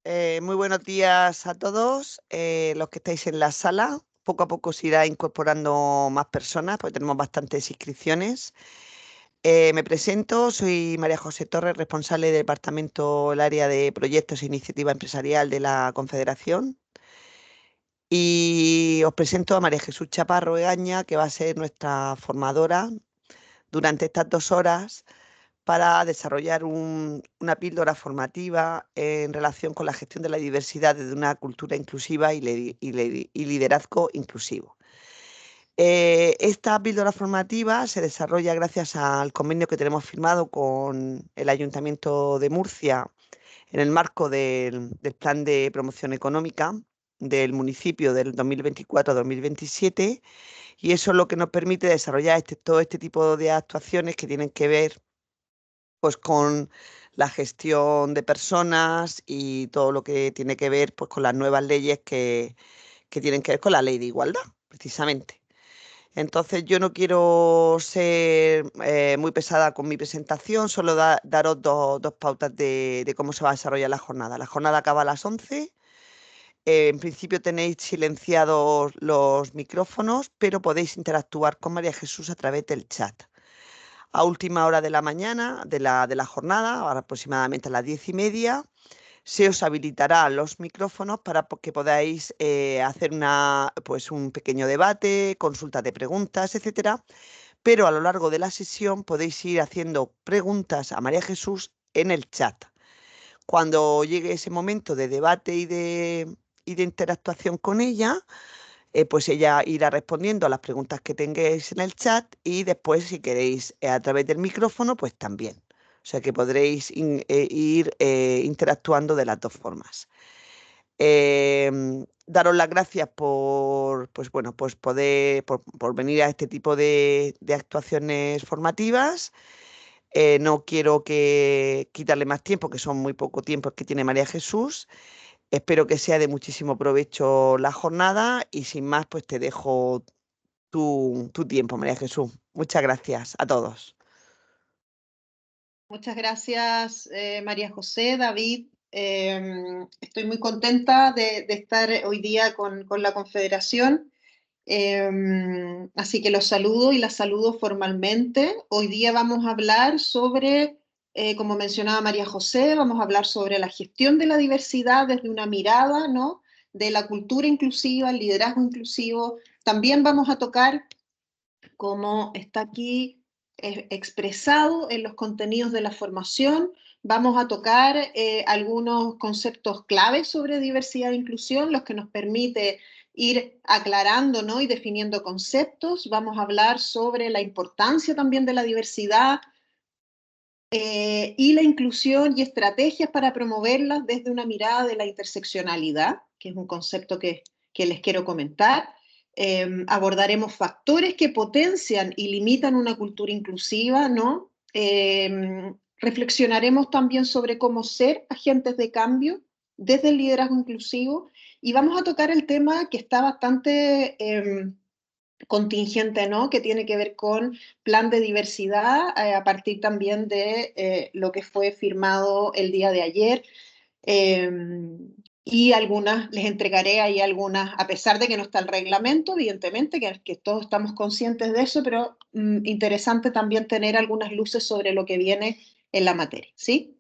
Muy buenos días a todos los que estáis en la sala. Poco a poco se irá incorporando más personas, porque tenemos bastantes inscripciones. Me presento, soy María José Torres, responsable del departamento, el área de proyectos e iniciativa empresarial de la Confederación. Y os presento a María Jesús Chaparro Egaña, que va a ser nuestra formadora durante estas 2 horas para desarrollar una píldora formativa en relación con la gestión de la diversidad desde una cultura inclusiva y liderazgo inclusivo. Esta píldora formativa se desarrolla gracias al convenio que tenemos firmado con el Ayuntamiento de Murcia en el marco del Plan de Promoción Económica del municipio del 2024-2027, y eso es lo que nos permite desarrollar todo este tipo de actuaciones que tienen que ver pues con la gestión de personas y todo lo que tiene que ver pues con las nuevas leyes que tienen que ver con la ley de igualdad, precisamente. Entonces yo no quiero ser muy pesada con mi presentación, solo daros dos pautas de cómo se va a desarrollar la jornada. La jornada acaba a las 11. En principio tenéis silenciados los micrófonos, pero podéis interactuar con María Jesús a través del chat. A última hora de la mañana de la jornada, ahora aproximadamente a las 10:30, se os habilitará los micrófonos para que podáis hacer pues un pequeño debate, consulta de preguntas, etcétera. Pero a lo largo de la sesión podéis ir haciendo preguntas a María Jesús en el chat. Cuando llegue ese momento de debate y de interactuación con ella, pues ella irá respondiendo a las preguntas que tengáis en el chat, y después, si queréis, a través del micrófono, pues también. O sea que podréis ir interactuando de las dos formas. Daros las gracias pues bueno, pues por venir a este tipo de actuaciones formativas. No quiero quitarle más tiempo, que son muy poco tiempo que tiene María Jesús. Espero que sea de muchísimo provecho la jornada, y sin más, pues te dejo tu tiempo, María Jesús. Muchas gracias a todos. Muchas gracias, María José, David. Estoy muy contenta de estar hoy día con la Confederación. Así que los saludo y las saludo formalmente. Hoy día vamos a hablar sobre, como mencionaba María José, vamos a hablar sobre la gestión de la diversidad desde una mirada, ¿no?, de la cultura inclusiva, el liderazgo inclusivo. También vamos a tocar, como está aquí expresado en los contenidos de la formación, vamos a tocar algunos conceptos claves sobre diversidad e inclusión, los que nos permite ir aclarando, ¿no?, y definiendo conceptos. Vamos a hablar sobre la importancia también de la diversidad y la inclusión y estrategias para promoverlas desde una mirada de la interseccionalidad, que es un concepto que les quiero comentar. Abordaremos factores que potencian y limitan una cultura inclusiva, ¿no? Reflexionaremos también sobre cómo ser agentes de cambio desde el liderazgo inclusivo, y vamos a tocar el tema que está bastante contingente, ¿no?, que tiene que ver con plan de diversidad, a partir también de lo que fue firmado el día de ayer. Y algunas, les entregaré ahí algunas, a pesar de que no está el reglamento, evidentemente, que todos estamos conscientes de eso, pero interesante también tener algunas luces sobre lo que viene en la materia, ¿sí?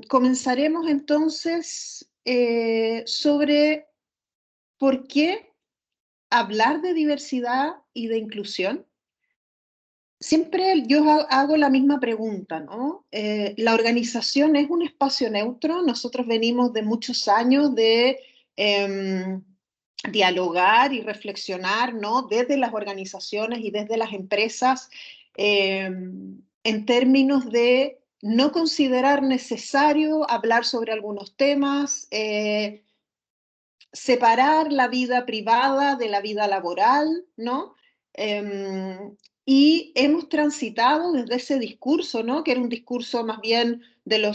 Comenzaremos entonces sobre por qué hablar de diversidad y de inclusión. Siempre yo hago la misma pregunta, ¿no? ¿La organización es un espacio neutro? Nosotros venimos de muchos años de dialogar y reflexionar, ¿no?, desde las organizaciones y desde las empresas, en términos de no considerar necesario hablar sobre algunos temas, separar la vida privada de la vida laboral, ¿no? Y hemos transitado desde ese discurso, ¿no?, que era un discurso más bien de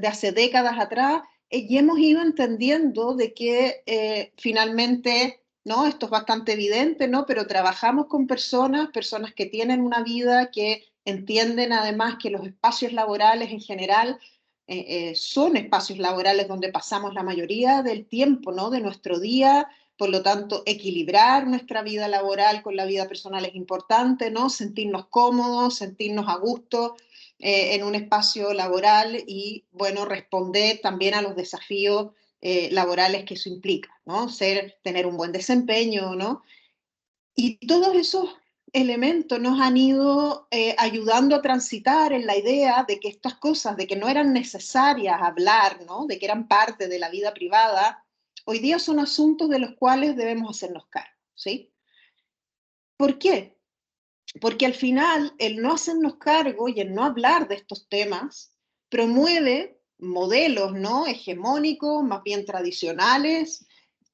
hace décadas atrás, y hemos ido entendiendo de que finalmente, ¿no?, esto es bastante evidente, ¿no?, pero trabajamos con personas que tienen una vida, que entienden además que los espacios laborales en general son espacios laborales donde pasamos la mayoría del tiempo, ¿no?, de nuestro día. Por lo tanto, equilibrar nuestra vida laboral con la vida personal es importante, ¿no? Sentirnos cómodos, sentirnos a gusto en un espacio laboral y, bueno, responder también a los desafíos laborales que eso implica, ¿no? Tener un buen desempeño, ¿no? Y todos esos elementos nos han ido ayudando a transitar en la idea de que estas cosas, de que no eran necesarias hablar, ¿no?, de que eran parte de la vida privada, hoy día son asuntos de los cuales debemos hacernos cargo, ¿sí? ¿Por qué? Porque al final el no hacernos cargo y el no hablar de estos temas promueve modelos, ¿no?, hegemónicos, más bien tradicionales,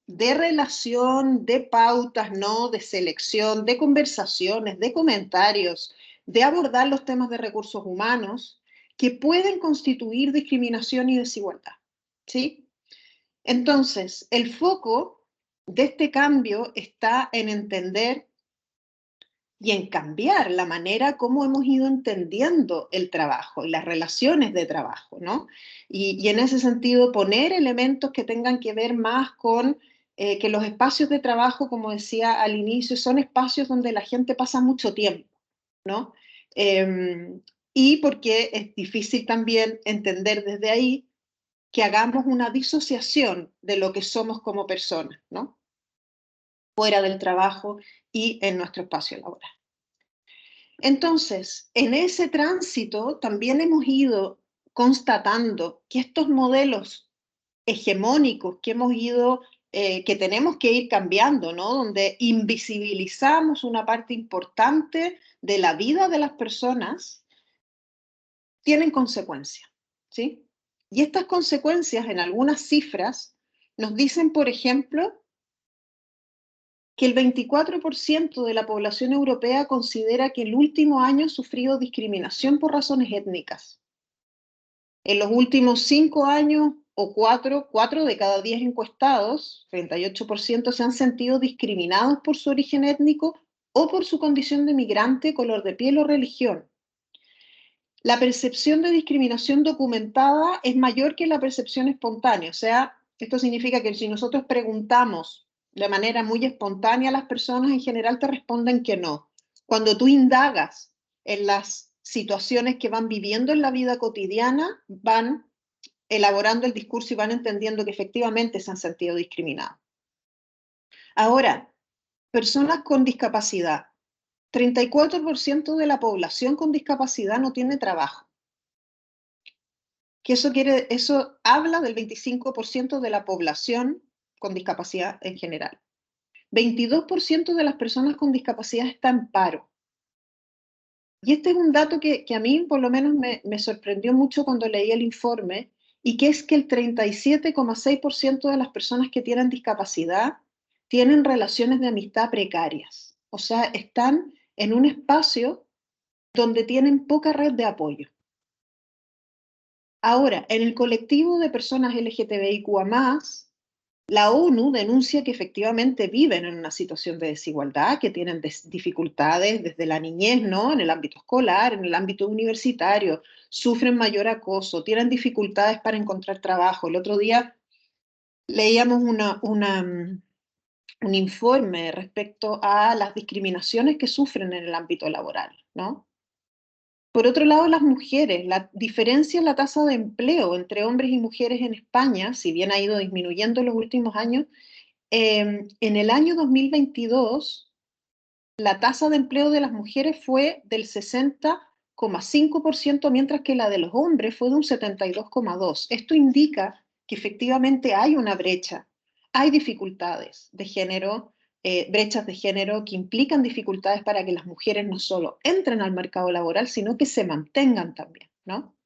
de relación, de pautas, ¿no?, de selección, de conversaciones, de comentarios, de abordar los temas de recursos humanos que pueden constituir discriminación y desigualdad, ¿sí? Entonces, el foco de este cambio está en entender y en cambiar la manera como hemos ido entendiendo el trabajo y las relaciones de trabajo, ¿no? Y en ese sentido, poner elementos que tengan que ver más con que los espacios de trabajo, como decía al inicio, son espacios donde la gente pasa mucho tiempo, ¿no? Y porque es difícil también entender desde ahí que hagamos una disociación de lo que somos como personas, ¿no?, fuera del trabajo y en nuestro espacio laboral. Entonces, en ese tránsito también hemos ido constatando que estos modelos hegemónicos que hemos ido, que tenemos que ir cambiando, ¿no?, donde invisibilizamos una parte importante de la vida de las personas, tienen consecuencias, ¿sí? Y estas consecuencias, en algunas cifras, nos dicen, por ejemplo, que el 24% de la población europea considera que el último año ha sufrido discriminación por razones étnicas. En los últimos 5 años, o 4 de cada 10 encuestados, 38%, se han sentido discriminados por su origen étnico o por su condición de migrante, color de piel o religión. La percepción de discriminación documentada es mayor que la percepción espontánea. O sea, esto significa que si nosotros preguntamos de manera muy espontánea a las personas, en general te responden que no. Cuando tú indagas en las situaciones que van viviendo en la vida cotidiana, van elaborando el discurso y van entendiendo que efectivamente se han sentido discriminados. Ahora, personas con discapacidad. 34% de la población con discapacidad no tiene trabajo. Que eso habla del 25% de la población con discapacidad en general. 22% de las personas con discapacidad está en paro. Y este es un dato que a mí por lo menos me sorprendió mucho cuando leí el informe, y que es que el 37,6% de las personas que tienen discapacidad tienen relaciones de amistad precarias. O sea, están en un espacio donde tienen poca red de apoyo. Ahora, en el colectivo de personas LGTBIQA+, la ONU denuncia que efectivamente viven en una situación de desigualdad, que tienen dificultades desde la niñez, ¿no?, en el ámbito escolar, en el ámbito universitario, sufren mayor acoso, tienen dificultades para encontrar trabajo. El otro día leíamos un informe respecto a las discriminaciones que sufren en el ámbito laboral, ¿no? Por otro lado, las mujeres, la diferencia en la tasa de empleo entre hombres y mujeres en España, si bien ha ido disminuyendo en los últimos años, en el año 2022, la tasa de empleo de las mujeres fue del 60,5%, mientras que la de los hombres fue de un 72,2%. Esto indica que efectivamente hay una brecha, hay dificultades de género, brechas de género que implican dificultades para que las mujeres no solo entren al mercado laboral, sino que se mantengan también, ¿no?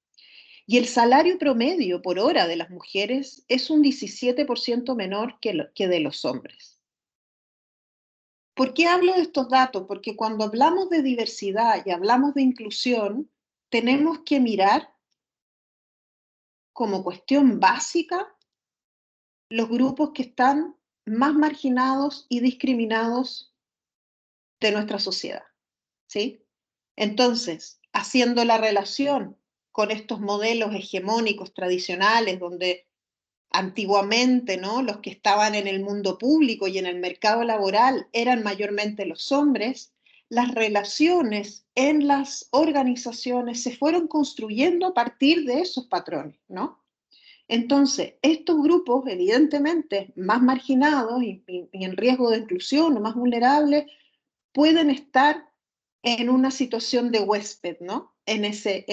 Y el salario promedio por hora de las mujeres es un 17% menor que de los hombres. ¿Por qué hablo de estos datos? Porque cuando hablamos de diversidad y hablamos de inclusión, tenemos que mirar como cuestión básica los grupos que están más marginados y discriminados de nuestra sociedad, ¿sí? Entonces, haciendo la relación con estos modelos hegemónicos tradicionales, donde antiguamente, ¿no?, los que estaban en el mundo público y en el mercado laboral eran mayormente los hombres, las relaciones en las organizaciones se fueron construyendo a partir de esos patrones, ¿no? Entonces, estos grupos, evidentemente más marginados y en riesgo de exclusión o más vulnerables, pueden estar en una situación de huésped, ¿no? En ese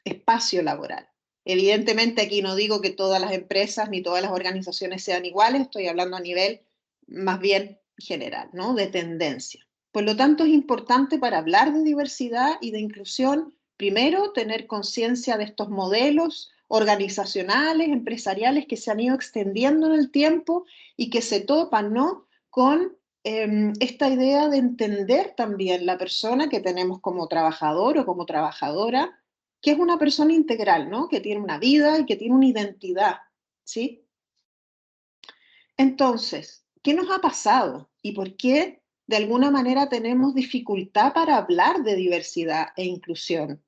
espacio laboral. Evidentemente aquí no digo que todas las empresas ni todas las organizaciones sean iguales, estoy hablando a nivel más bien general, ¿no? De tendencia. Por lo tanto, es importante para hablar de diversidad y de inclusión, primero, tener conciencia de estos modelos organizacionales, empresariales que se han ido extendiendo en el tiempo y que se topan, ¿no?, con esta idea de entender también la persona que tenemos como trabajador o como trabajadora, que es una persona integral, ¿no?, que tiene una vida y que tiene una identidad, ¿sí? Entonces, ¿qué nos ha pasado y por qué de alguna manera tenemos dificultad para hablar de diversidad e inclusión?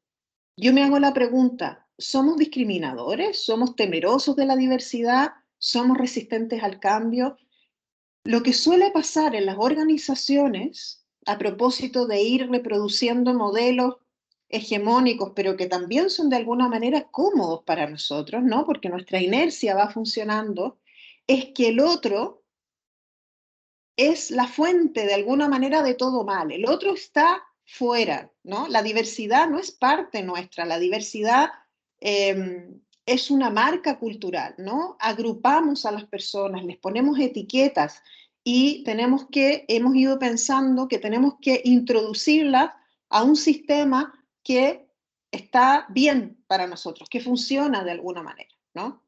Yo me hago la pregunta, ¿somos discriminadores? ¿Somos temerosos de la diversidad? ¿Somos resistentes al cambio? Lo que suele pasar en las organizaciones, a propósito de ir reproduciendo modelos hegemónicos, pero que también son de alguna manera cómodos para nosotros, ¿no?, porque nuestra inercia va funcionando, es que el otro es la fuente de alguna manera de todo mal. El otro está fuera, ¿no? La diversidad no es parte nuestra, la diversidad es una marca cultural, ¿no? Agrupamos a las personas, les ponemos etiquetas y hemos ido pensando que tenemos que introducirlas a un sistema que está bien para nosotros, que funciona de alguna manera, ¿no?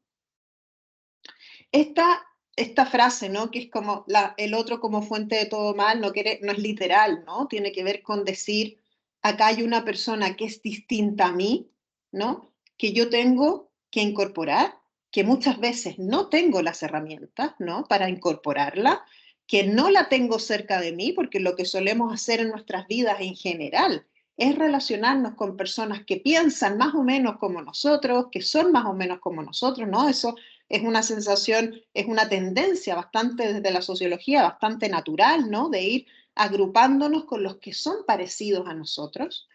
Esta frase, ¿no?, que es como el otro como fuente de todo mal, no es literal, ¿no? Tiene que ver con decir, acá hay una persona que es distinta a mí, ¿no?, que yo tengo que incorporar, que muchas veces no tengo las herramientas, ¿no?, para incorporarla, que no la tengo cerca de mí, porque lo que solemos hacer en nuestras vidas en general es relacionarnos con personas que piensan más o menos como nosotros, que son más o menos como nosotros, ¿no? Eso es una sensación, es una tendencia bastante desde la sociología, bastante natural, ¿no?, de ir agrupándonos con los que son parecidos a nosotros.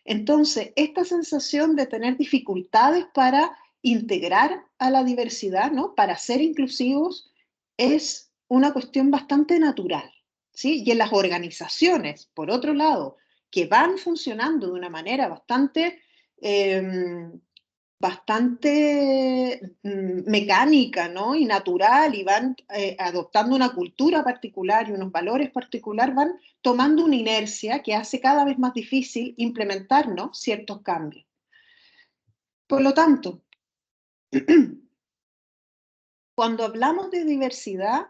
Entonces, esta sensación de tener dificultades para integrar a la diversidad, ¿no?, para ser inclusivos, es una cuestión bastante natural, ¿sí? Y en las organizaciones, por otro lado, que van funcionando de una manera bastante mecánica, ¿no?, y natural, y van adoptando una cultura particular y unos valores particulares, van tomando una inercia que hace cada vez más difícil implementar, ¿no?, ciertos cambios. Por lo tanto, cuando hablamos de diversidad,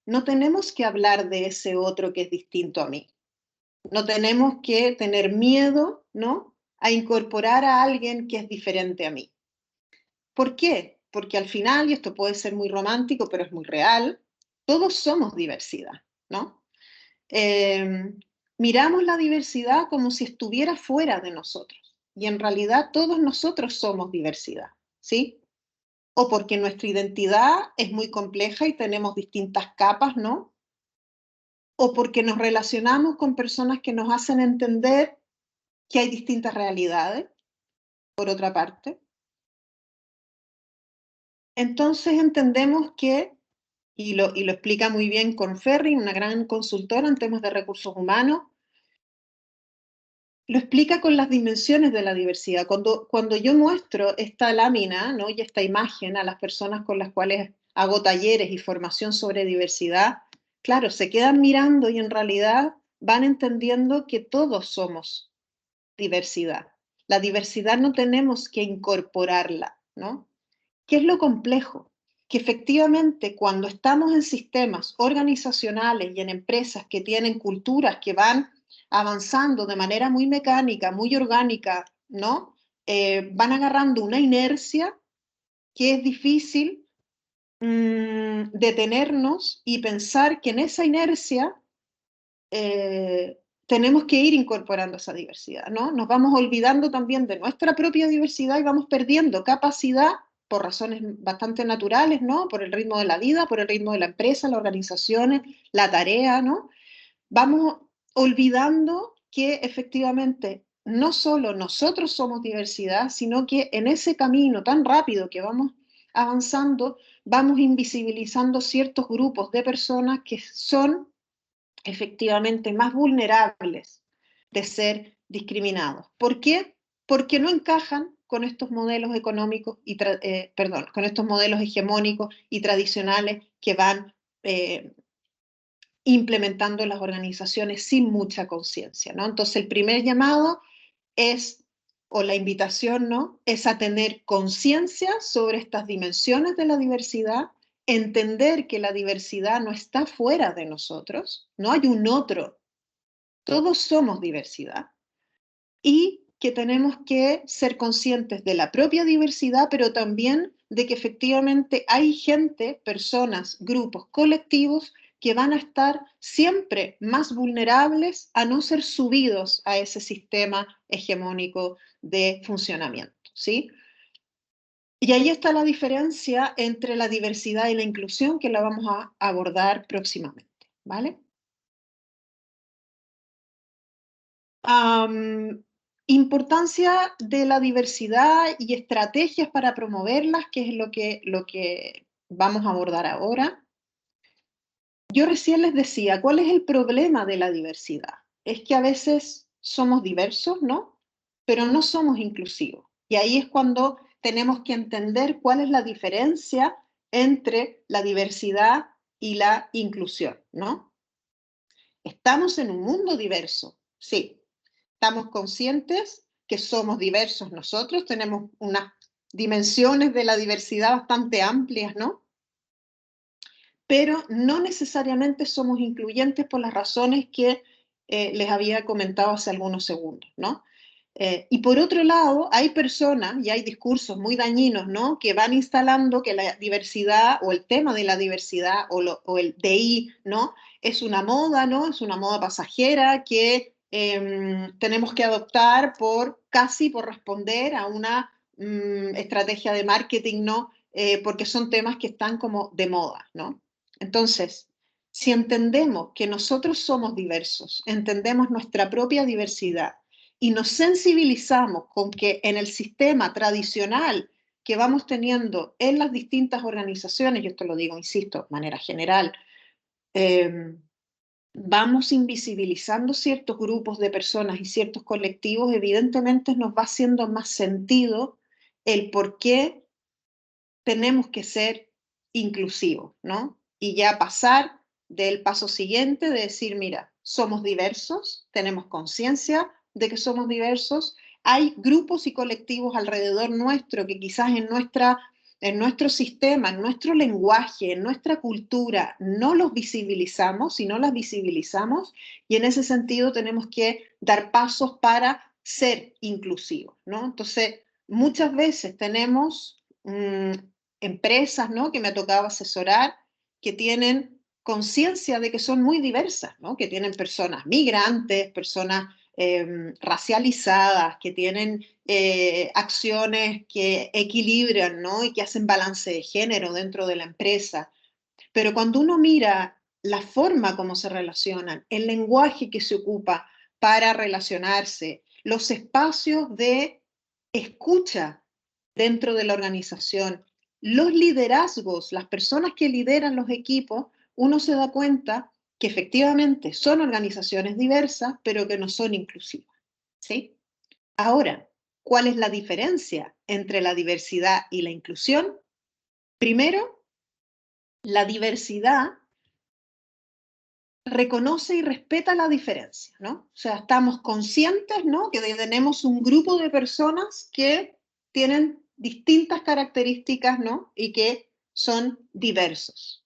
no tenemos que hablar de ese otro que es distinto a mí. No tenemos que tener miedo, ¿no?, a incorporar a alguien que es diferente a mí. ¿Por qué? Porque al final, y esto puede ser muy romántico, pero es muy real, todos somos diversidad, ¿no? Eh, Miramos la diversidad como si estuviera fuera de nosotros, y en realidad todos nosotros somos diversidad, ¿sí? O porque nuestra identidad es muy compleja y tenemos distintas capas, ¿no? O porque nos relacionamos con personas que nos hacen entender que hay distintas realidades, por otra parte. Entonces entendemos que y lo explica muy bien con Ferri, una gran consultora en temas de recursos humanos, lo explica con las dimensiones de la diversidad. Cuando yo muestro esta lámina, ¿no?, y esta imagen a las personas con las cuales hago talleres y formación sobre diversidad, claro, se quedan mirando y en realidad van entendiendo que todos somos diversidad. La diversidad no tenemos que incorporarla, ¿no? ¿Qué es lo complejo? Que efectivamente cuando estamos en sistemas organizacionales y en empresas que tienen culturas que van avanzando de manera muy mecánica, muy orgánica, ¿no? Van agarrando una inercia que es difícil detenernos y pensar que en esa inercia tenemos que ir incorporando esa diversidad, ¿no? Nos vamos olvidando también de nuestra propia diversidad y vamos perdiendo capacidad por razones bastante naturales, ¿no? Por el ritmo de la vida, por el ritmo de la empresa, las organizaciones, la tarea, ¿no? Vamos olvidando que efectivamente no solo nosotros somos diversidad, sino que en ese camino tan rápido que vamos avanzando, vamos invisibilizando ciertos grupos de personas que son efectivamente más vulnerables de ser discriminados. ¿Por qué? Porque no encajan con estos modelos económicos y perdón, con estos modelos hegemónicos y tradicionales que van implementando las organizaciones sin mucha conciencia, ¿no? Entonces, el primer llamado es, o la invitación, ¿no? Es a tener conciencia sobre estas dimensiones de la diversidad, entender que la diversidad no está fuera de nosotros, no hay un otro, todos somos diversidad, y que tenemos que ser conscientes de la propia diversidad, pero también de que efectivamente hay gente, personas, grupos, colectivos que van a estar siempre más vulnerables a no ser subidos a ese sistema hegemónico de funcionamiento, ¿sí? Y ahí está la diferencia entre la diversidad y la inclusión, que la vamos a abordar próximamente, ¿vale? Importancia de la diversidad y estrategias para promoverlas, que es lo que vamos a abordar ahora. Yo recién les decía, ¿cuál es el problema de la diversidad? Es que a veces somos diversos, ¿no? Pero no somos inclusivos. Y ahí es cuando tenemos que entender cuál es la diferencia entre la diversidad y la inclusión, ¿no? Estamos en un mundo diverso, sí. Estamos conscientes que somos diversos nosotros, tenemos unas dimensiones de la diversidad bastante amplias, ¿no? Pero no necesariamente somos incluyentes por las razones que les había comentado hace algunos segundos, ¿no? Y por otro lado, hay personas y hay discursos muy dañinos, ¿no? Que van instalando que la diversidad o el tema de la diversidad o el DI, ¿no? Es una moda, ¿no? Es una moda pasajera que tenemos que adoptar casi por responder a una estrategia de marketing, ¿no? Porque son temas que están como de moda, ¿no? Entonces, si entendemos que nosotros somos diversos, entendemos nuestra propia diversidad y nos sensibilizamos con que en el sistema tradicional que vamos teniendo en las distintas organizaciones, y esto lo digo, insisto, de manera general, vamos invisibilizando ciertos grupos de personas y ciertos colectivos, evidentemente nos va haciendo más sentido el por qué tenemos que ser inclusivos, ¿no? Y ya pasar del paso siguiente de decir, mira, somos diversos, tenemos conciencia de que somos diversos, hay grupos y colectivos alrededor nuestro que quizás en nuestro sistema, en nuestro lenguaje, en nuestra cultura, no los visibilizamos y no las visibilizamos, y en ese sentido tenemos que dar pasos para ser inclusivos, ¿no? Entonces, muchas veces tenemos empresas, ¿no? Que me ha tocado asesorar, que tienen conciencia de que son muy diversas, ¿no? Que tienen personas migrantes, personas racializadas, que tienen acciones que equilibran, ¿no? Y que hacen balance de género dentro de la empresa. Pero cuando uno mira la forma como se relacionan, el lenguaje que se ocupa para relacionarse, los espacios de escucha dentro de la organización, los liderazgos, las personas que lideran los equipos, uno se da cuenta que efectivamente son organizaciones diversas, pero que no son inclusivas, ¿sí? Ahora, ¿cuál es la diferencia entre la diversidad y la inclusión? Primero, la diversidad reconoce y respeta la diferencia, ¿no? O sea, estamos conscientes, ¿no? Que tenemos un grupo de personas que tienen distintas características, ¿no? Y que son diversos.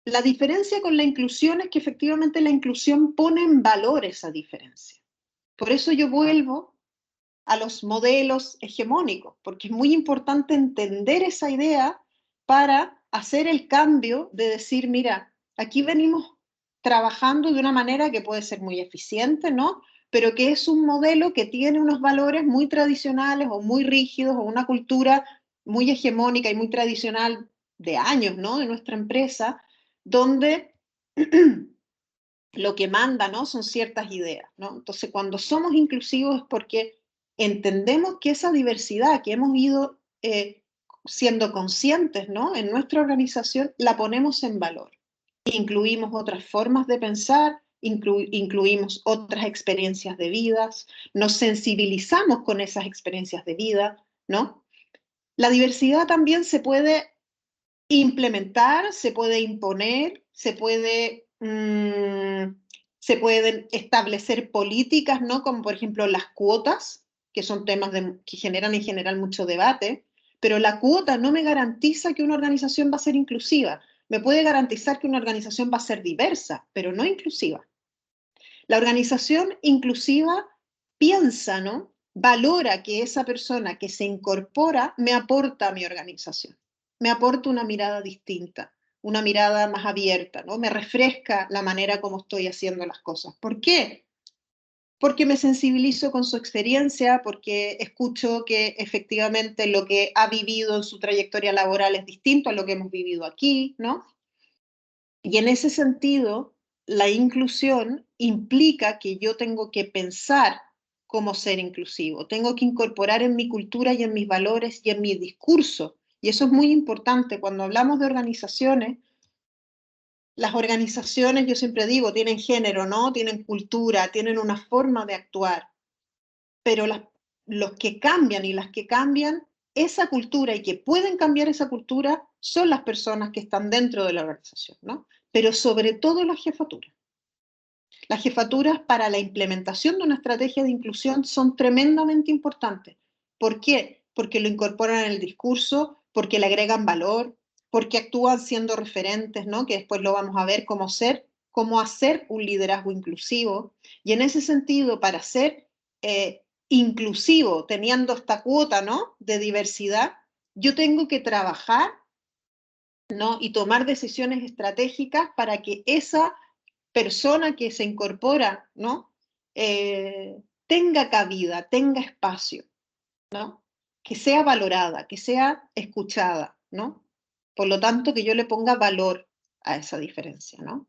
La diferencia con la inclusión es que efectivamente la inclusión pone en valor esa diferencia. Por eso yo vuelvo a los modelos hegemónicos, porque es muy importante entender esa idea para hacer el cambio de decir, mira, aquí venimos trabajando de una manera que puede ser muy eficiente, ¿no? Pero que es un modelo que tiene unos valores muy tradicionales o muy rígidos o una cultura muy hegemónica y muy tradicional de años, ¿no? De nuestra empresa, donde lo que manda, ¿no? Son ciertas ideas, ¿no? Entonces, cuando somos inclusivos es porque entendemos que esa diversidad que hemos ido siendo conscientes, ¿no? En nuestra organización la ponemos en valor. Incluimos otras formas de pensar, incluimos otras experiencias de vidas, nos sensibilizamos con esas experiencias de vida, ¿no? La diversidad también se puede implementar, se puede imponer, se pueden establecer políticas, ¿no? Como por ejemplo las cuotas, que son temas que generan en general mucho debate, pero la cuota no me garantiza que una organización va a ser inclusiva. Me puede garantizar que una organización va a ser diversa, pero no inclusiva. La organización inclusiva piensa, ¿no? Valora que esa persona que se incorpora me aporta a mi organización, me aporta una mirada distinta, una mirada más abierta, ¿no? Me refresca la manera como estoy haciendo las cosas. ¿Por qué? Porque me sensibilizo con su experiencia, porque escucho que efectivamente lo que ha vivido en su trayectoria laboral es distinto a lo que hemos vivido aquí, ¿no? Y en ese sentido, la inclusión implica que yo tengo que pensar cómo ser inclusivo, tengo que incorporar en mi cultura y en mis valores y en mi discurso. Y eso es muy importante. Cuando hablamos de organizaciones, las organizaciones, yo siempre digo, tienen género, ¿no? Tienen cultura, tienen una forma de actuar, pero los que cambian y las que cambian esa cultura y que pueden cambiar esa cultura son las personas que están dentro de la organización, ¿no? Pero sobre todo las jefaturas. Las jefaturas para la implementación de una estrategia de inclusión son tremendamente importantes. ¿Por qué? Porque lo incorporan en el discurso, porque le agregan valor, porque actúan siendo referentes, ¿no? Que después lo vamos a ver cómo hacer un liderazgo inclusivo. Y en ese sentido, para ser inclusivo, teniendo esta cuota, ¿no? De diversidad, yo tengo que trabajar, ¿no? Y tomar decisiones estratégicas para que esa persona que se incorpora, ¿no? Tenga cabida, tenga espacio, ¿no? Que sea valorada, que sea escuchada, ¿no? Por lo tanto, que yo le ponga valor a esa diferencia, ¿no?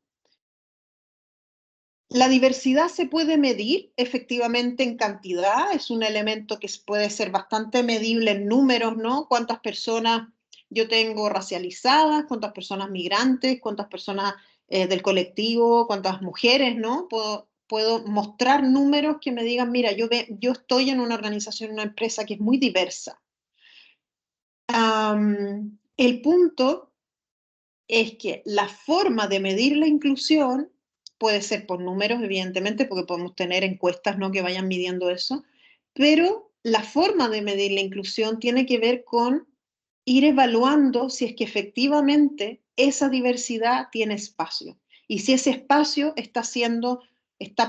La diversidad se puede medir efectivamente en cantidad, es un elemento que puede ser bastante medible en números, ¿no? Cuántas personas yo tengo racializadas, cuántas personas migrantes, cuántas personas del colectivo, cuántas mujeres, ¿no? Puedo mostrar números que me digan, mira, yo estoy en una organización, en una empresa que es muy diversa. El punto es que la forma de medir la inclusión puede ser por números, evidentemente, porque podemos tener encuestas, ¿no? Que vayan midiendo eso, pero la forma de medir la inclusión tiene que ver con ir evaluando si es que efectivamente esa diversidad tiene espacio y si ese espacio está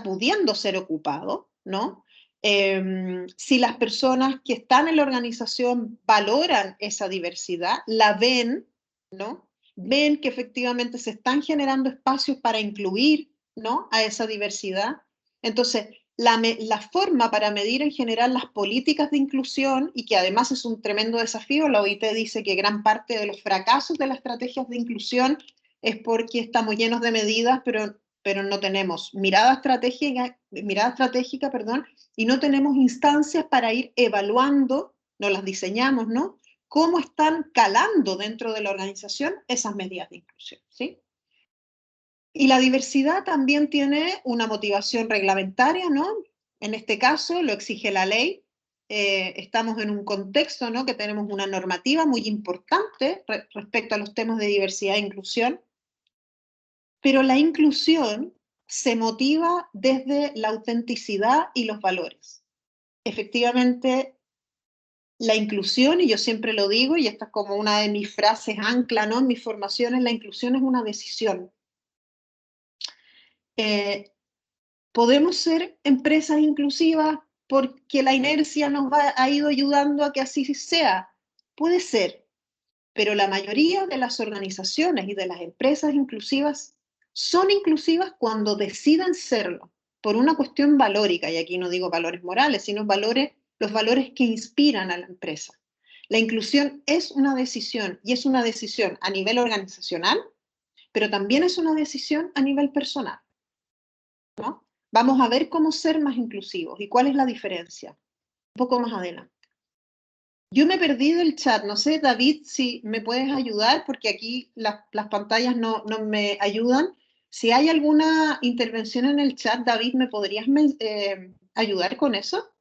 pudiendo ser ocupado, ¿no? Si las personas que están en la organización valoran esa diversidad, la ven, ¿no? Ven que efectivamente se están generando espacios para incluir, ¿no? A esa diversidad. Entonces, la forma para medir en general las políticas de inclusión, y que además es un tremendo desafío, la OIT dice que gran parte de los fracasos de las estrategias de inclusión es porque estamos llenos de medidas, pero no tenemos mirada estratégica, perdón, y no tenemos instancias para ir evaluando, no las diseñamos, ¿no? Cómo están calando dentro de la organización esas medidas de inclusión, ¿sí? Y la diversidad también tiene una motivación reglamentaria, ¿no? En este caso lo exige la ley. Estamos en un contexto, ¿no? Que tenemos una normativa muy importante respecto a los temas de diversidad e inclusión, pero la inclusión se motiva desde la autenticidad y los valores. Efectivamente, la inclusión, y yo siempre lo digo, y esta es como una de mis frases ancla, ¿no? En mis formaciones, la inclusión es una decisión. ¿Podemos ser empresas inclusivas porque la inercia ha ido ayudando a que así sea? Puede ser, pero la mayoría de las organizaciones y de las empresas inclusivas son inclusivas cuando deciden serlo, por una cuestión valórica, y aquí no digo valores morales, sino los valores que inspiran a la empresa. La inclusión es una decisión, y es una decisión a nivel organizacional, pero también es una decisión a nivel personal, ¿no? Vamos a ver cómo ser más inclusivos y cuál es la diferencia, un poco más adelante. Yo me perdí del chat, no sé, David, si me puedes ayudar, porque aquí las pantallas no me ayudan. Si hay alguna intervención en el chat, David, ¿me podrías ayudar con eso?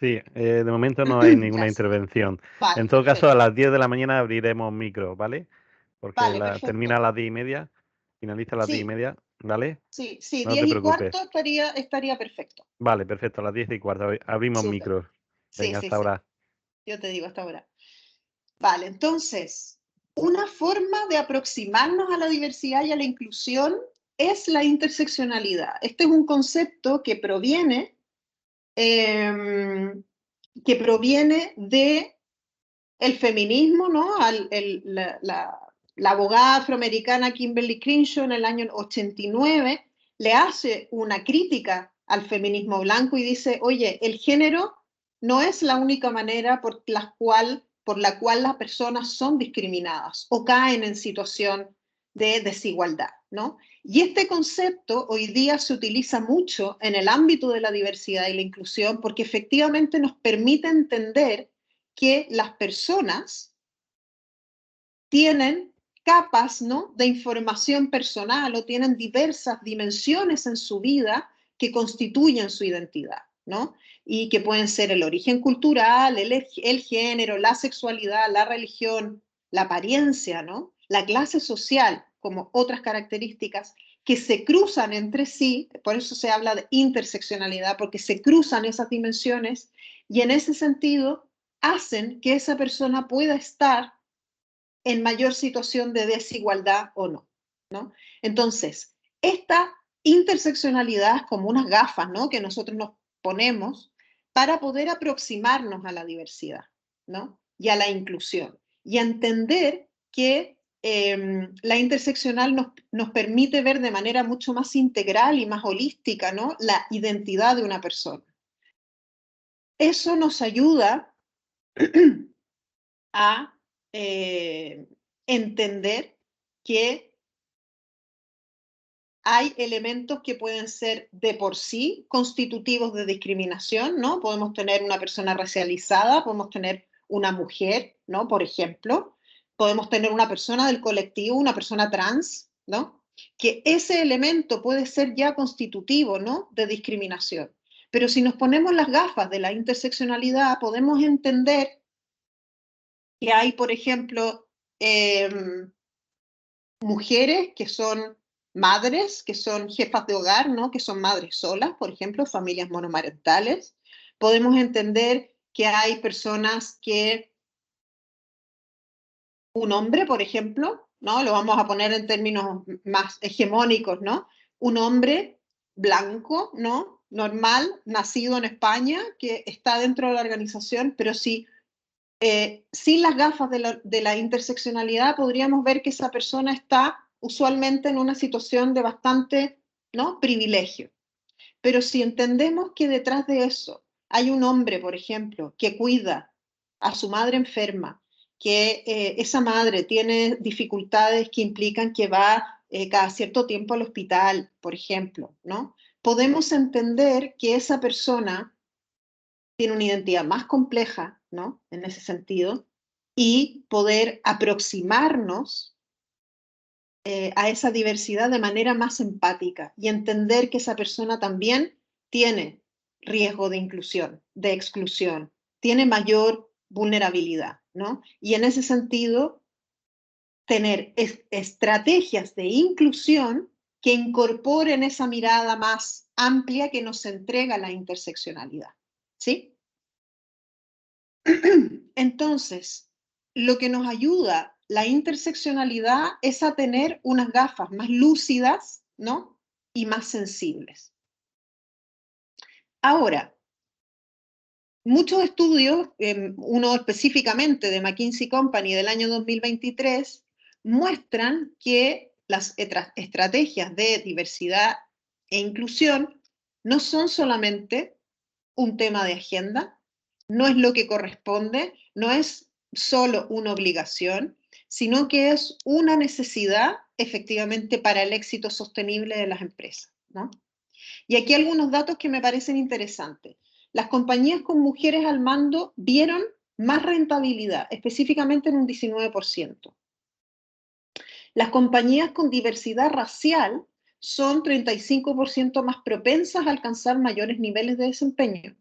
Sí, de momento no hay ninguna Gracias. intervención. Vale, En todo caso, a perfecto. las 10 de la mañana abriremos micro, ¿vale? Porque Vale, termina a perfecto. las 10:30, finaliza a las 10 y Sí, media, ¿vale? sí, No te 10 y preocupes. cuarto estaría perfecto. Vale, perfecto, a las 10:15 abrimos Súper. micro. Sí, Venga, sí, hasta sí. ahora. Yo te digo hasta ahora. Vale, entonces, una forma de aproximarnos a la diversidad y a la inclusión es la interseccionalidad. Este es un concepto que proviene de el feminismo, ¿no? La abogada afroamericana Kimberly Crenshaw en el año 89 le hace una crítica al feminismo blanco y dice, oye, el género no es la única manera por la cual las personas son discriminadas o caen en situación de desigualdad, ¿no? Y este concepto hoy día se utiliza mucho en el ámbito de la diversidad y la inclusión porque efectivamente nos permite entender que las personas tienen capas, ¿no?, de información personal o tienen diversas dimensiones en su vida que constituyen su identidad, ¿no? Y que pueden ser el origen cultural, el género, la sexualidad, la religión, la apariencia, ¿no? La clase social, como otras características que se cruzan entre sí, por eso se habla de interseccionalidad, porque se cruzan esas dimensiones y en ese sentido hacen que esa persona pueda estar en mayor situación de desigualdad o no, ¿no? Entonces, esta interseccionalidad es como unas gafas, ¿no?, que nosotros nos ponemos para poder aproximarnos a la diversidad, ¿no?, y a la inclusión, y a entender que la interseccional nos permite ver de manera mucho más integral y más holística, ¿no?, la identidad de una persona. Eso nos ayuda a entender que hay elementos que pueden ser de por sí constitutivos de discriminación, ¿no? Podemos tener una persona racializada, podemos tener una mujer, ¿no? Por ejemplo, podemos tener una persona del colectivo, una persona trans, ¿no? Que ese elemento puede ser ya constitutivo, ¿no?, de discriminación. Pero si nos ponemos las gafas de la interseccionalidad, podemos entender que hay, por ejemplo, mujeres que son madres, que son jefas de hogar, ¿no?, que son madres solas, por ejemplo, familias monomarentales. Podemos entender que hay personas que, un hombre, por ejemplo, ¿no?, lo vamos a poner en términos más hegemónicos, ¿no?, un hombre blanco, ¿no?, normal, nacido en España, que está dentro de la organización, pero sí sin las gafas de la interseccionalidad, podríamos ver que esa persona está usualmente en una situación de bastante, ¿no?, privilegio. Pero si entendemos que detrás de eso hay un hombre, por ejemplo, que cuida a su madre enferma, que esa madre tiene dificultades que implican que va cada cierto tiempo al hospital, por ejemplo, ¿no? Podemos entender que esa persona tiene una identidad más compleja, ¿no?, en ese sentido, y poder aproximarnos a esa diversidad de manera más empática y entender que esa persona también tiene riesgo de inclusión, de exclusión, tiene mayor vulnerabilidad, ¿no? Y en ese sentido, tener estrategias de inclusión que incorporen esa mirada más amplia que nos entrega la interseccionalidad, ¿sí? Entonces, lo que nos ayuda la interseccionalidad es a tener unas gafas más lúcidas, ¿no?, y más sensibles. Ahora, muchos estudios, uno específicamente de McKinsey Company del año 2023, muestran que las estrategias de diversidad e inclusión no son solamente un tema de agenda, no es lo que corresponde, no es solo una obligación, sino que es una necesidad efectivamente para el éxito sostenible de las empresas, ¿no? Y aquí algunos datos que me parecen interesantes. Las compañías con mujeres al mando vieron más rentabilidad, específicamente en un 19%. Las compañías con diversidad racial son 35% más propensas a alcanzar mayores niveles de desempeño.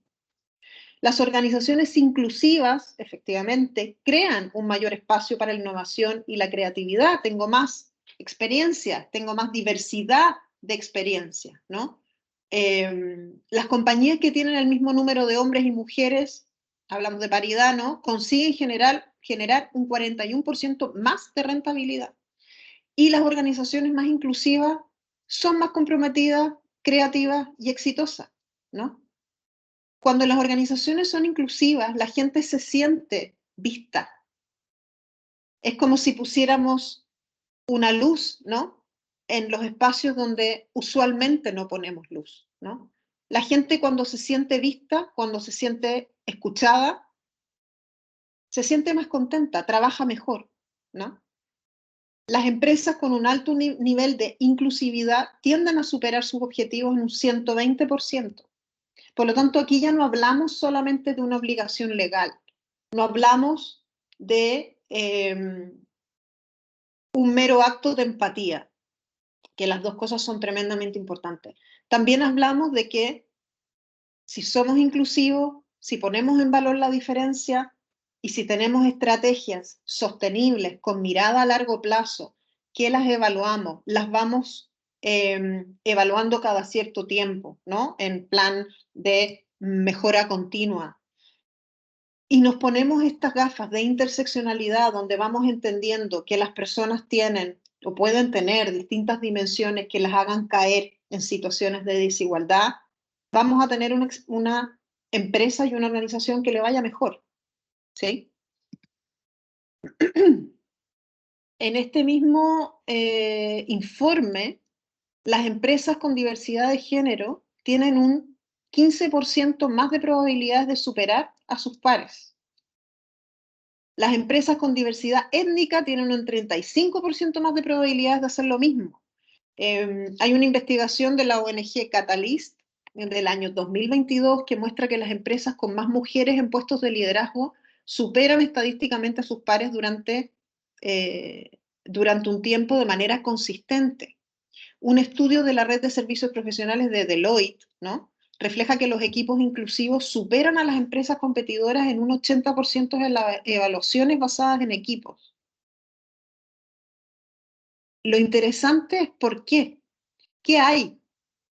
Las organizaciones inclusivas, efectivamente, crean un mayor espacio para la innovación y la creatividad. Tengo más experiencia, tengo más diversidad de experiencia, ¿no? Las compañías que tienen el mismo número de hombres y mujeres, hablamos de paridad, ¿no? Consiguen generar un 41% más de rentabilidad. Y las organizaciones más inclusivas son más comprometidas, creativas y exitosas, ¿no? Cuando las organizaciones son inclusivas, la gente se siente vista. Es como si pusiéramos una luz, ¿no? En los espacios donde usualmente no ponemos luz, ¿no? La gente cuando se siente vista, cuando se siente escuchada, se siente más contenta, trabaja mejor, ¿no? Las empresas con un alto nivel de inclusividad tienden a superar sus objetivos en un 120%. Por lo tanto, aquí ya no hablamos solamente de una obligación legal, no hablamos de un mero acto de empatía, que las dos cosas son tremendamente importantes. También hablamos de que si somos inclusivos, si ponemos en valor la diferencia y si tenemos estrategias sostenibles con mirada a largo plazo, que las evaluamos, las vamos evaluando cada cierto tiempo, ¿no? En plan de mejora continua. Y nos ponemos estas gafas de interseccionalidad donde vamos entendiendo que las personas tienen o pueden tener distintas dimensiones que las hagan caer en situaciones de desigualdad, vamos a tener una empresa y una organización que le vaya mejor, ¿sí? En este mismo informe, las empresas con diversidad de género tienen un 15% más de probabilidades de superar a sus pares. Las empresas con diversidad étnica tienen un 35% más de probabilidades de hacer lo mismo. Hay una investigación de la ONG Catalyst del año 2022 que muestra que las empresas con más mujeres en puestos de liderazgo superan estadísticamente a sus pares durante un tiempo de manera consistente. Un estudio de la red de servicios profesionales de Deloitte, ¿no? Refleja que los equipos inclusivos superan a las empresas competidoras en un 80% de las evaluaciones basadas en equipos. Lo interesante es por qué. ¿Qué hay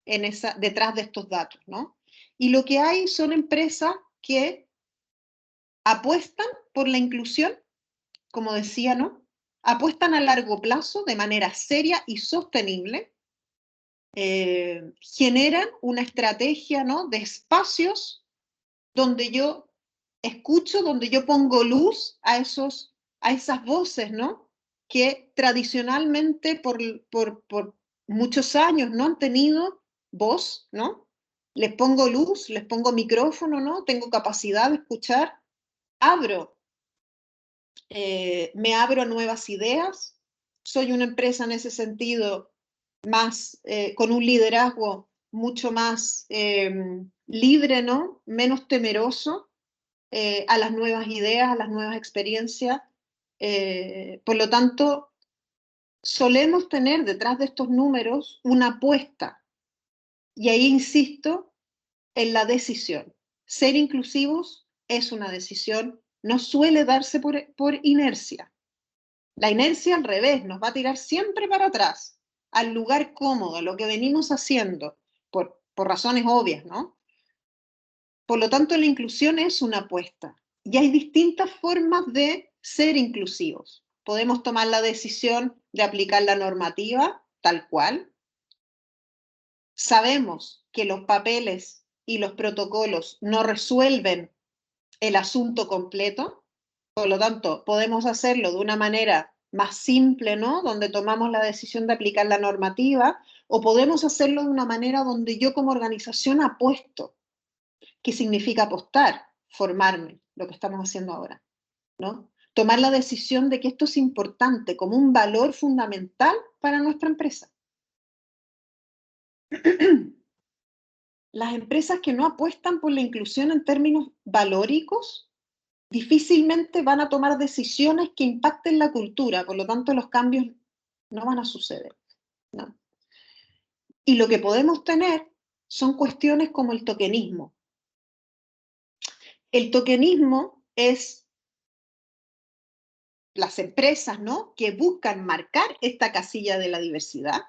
detrás de estos datos, ¿no? Y lo que hay son empresas que apuestan por la inclusión, como decía, ¿no? Apuestan a largo plazo de manera seria y sostenible, generan una estrategia, ¿no? De espacios donde yo escucho, donde yo pongo luz a esas voces, ¿no? Que tradicionalmente por muchos años no han tenido voz, ¿no? Les pongo luz, les pongo micrófono, ¿no? Tengo capacidad de escuchar, me abro a nuevas ideas, soy una empresa en ese sentido más, con un liderazgo mucho más libre, ¿no? Menos temeroso a las nuevas ideas, a las nuevas experiencias. Por lo tanto, solemos tener detrás de estos números una apuesta. Y ahí insisto en la decisión. Ser inclusivos es una decisión, no suele darse por inercia. La inercia al revés, nos va a tirar siempre para atrás, al lugar cómodo, lo que venimos haciendo, por razones obvias, ¿no? Por lo tanto, la inclusión es una apuesta. Y hay distintas formas de ser inclusivos. Podemos tomar la decisión de aplicar la normativa tal cual. Sabemos que los papeles y los protocolos no resuelven el asunto completo. Por lo tanto, podemos hacerlo de una manera más simple, ¿no? Donde tomamos la decisión de aplicar la normativa, o podemos hacerlo de una manera donde yo como organización apuesto. ¿Qué significa apostar? Formarme, lo que estamos haciendo ahora, ¿no? Tomar la decisión de que esto es importante como un valor fundamental para nuestra empresa. Las empresas que no apuestan por la inclusión en términos valóricos difícilmente van a tomar decisiones que impacten la cultura, por lo tanto los cambios no van a suceder, ¿no? Y lo que podemos tener son cuestiones como el tokenismo. El tokenismo es las empresas, ¿no?, que buscan marcar esta casilla de la diversidad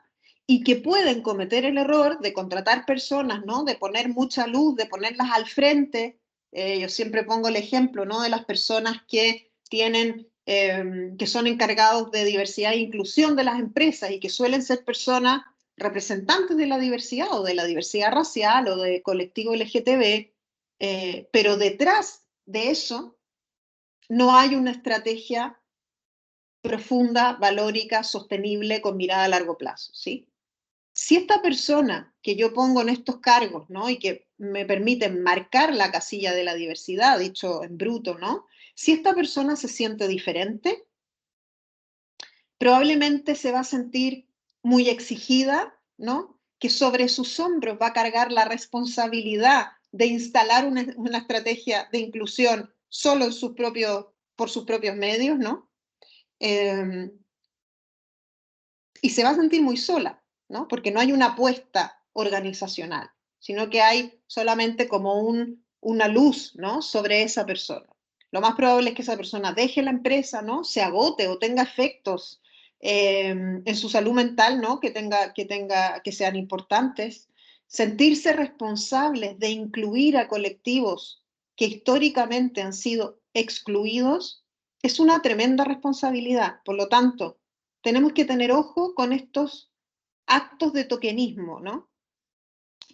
y que pueden cometer el error de contratar personas, ¿no?, de poner mucha luz, de ponerlas al frente. Yo siempre pongo el ejemplo, ¿no?, de las personas que tienen, que son encargados de diversidad e inclusión de las empresas y que suelen ser personas representantes de la diversidad o de la diversidad racial o de colectivo LGTB, pero detrás de eso no hay una estrategia profunda, valórica, sostenible, con mirada a largo plazo, ¿sí? Si esta persona que yo pongo en estos cargos, ¿no?, y que me permiten marcar la casilla de la diversidad, dicho en bruto, ¿no?, si esta persona se siente diferente, probablemente se va a sentir muy exigida, ¿no?, que sobre sus hombros va a cargar la responsabilidad de instalar una estrategia de inclusión solo en por sus propios medios, ¿no? Y se va a sentir muy sola, ¿no? Porque no hay una apuesta organizacional, sino que hay solamente como una luz, ¿no?, sobre esa persona. Lo más probable es que esa persona deje la empresa, ¿no?, se agote o tenga efectos en su salud mental, ¿no?, que sean importantes. Sentirse responsables de incluir a colectivos que históricamente han sido excluidos es una tremenda responsabilidad. Por lo tanto, tenemos que tener ojo con estos actos de tokenismo, ¿no?,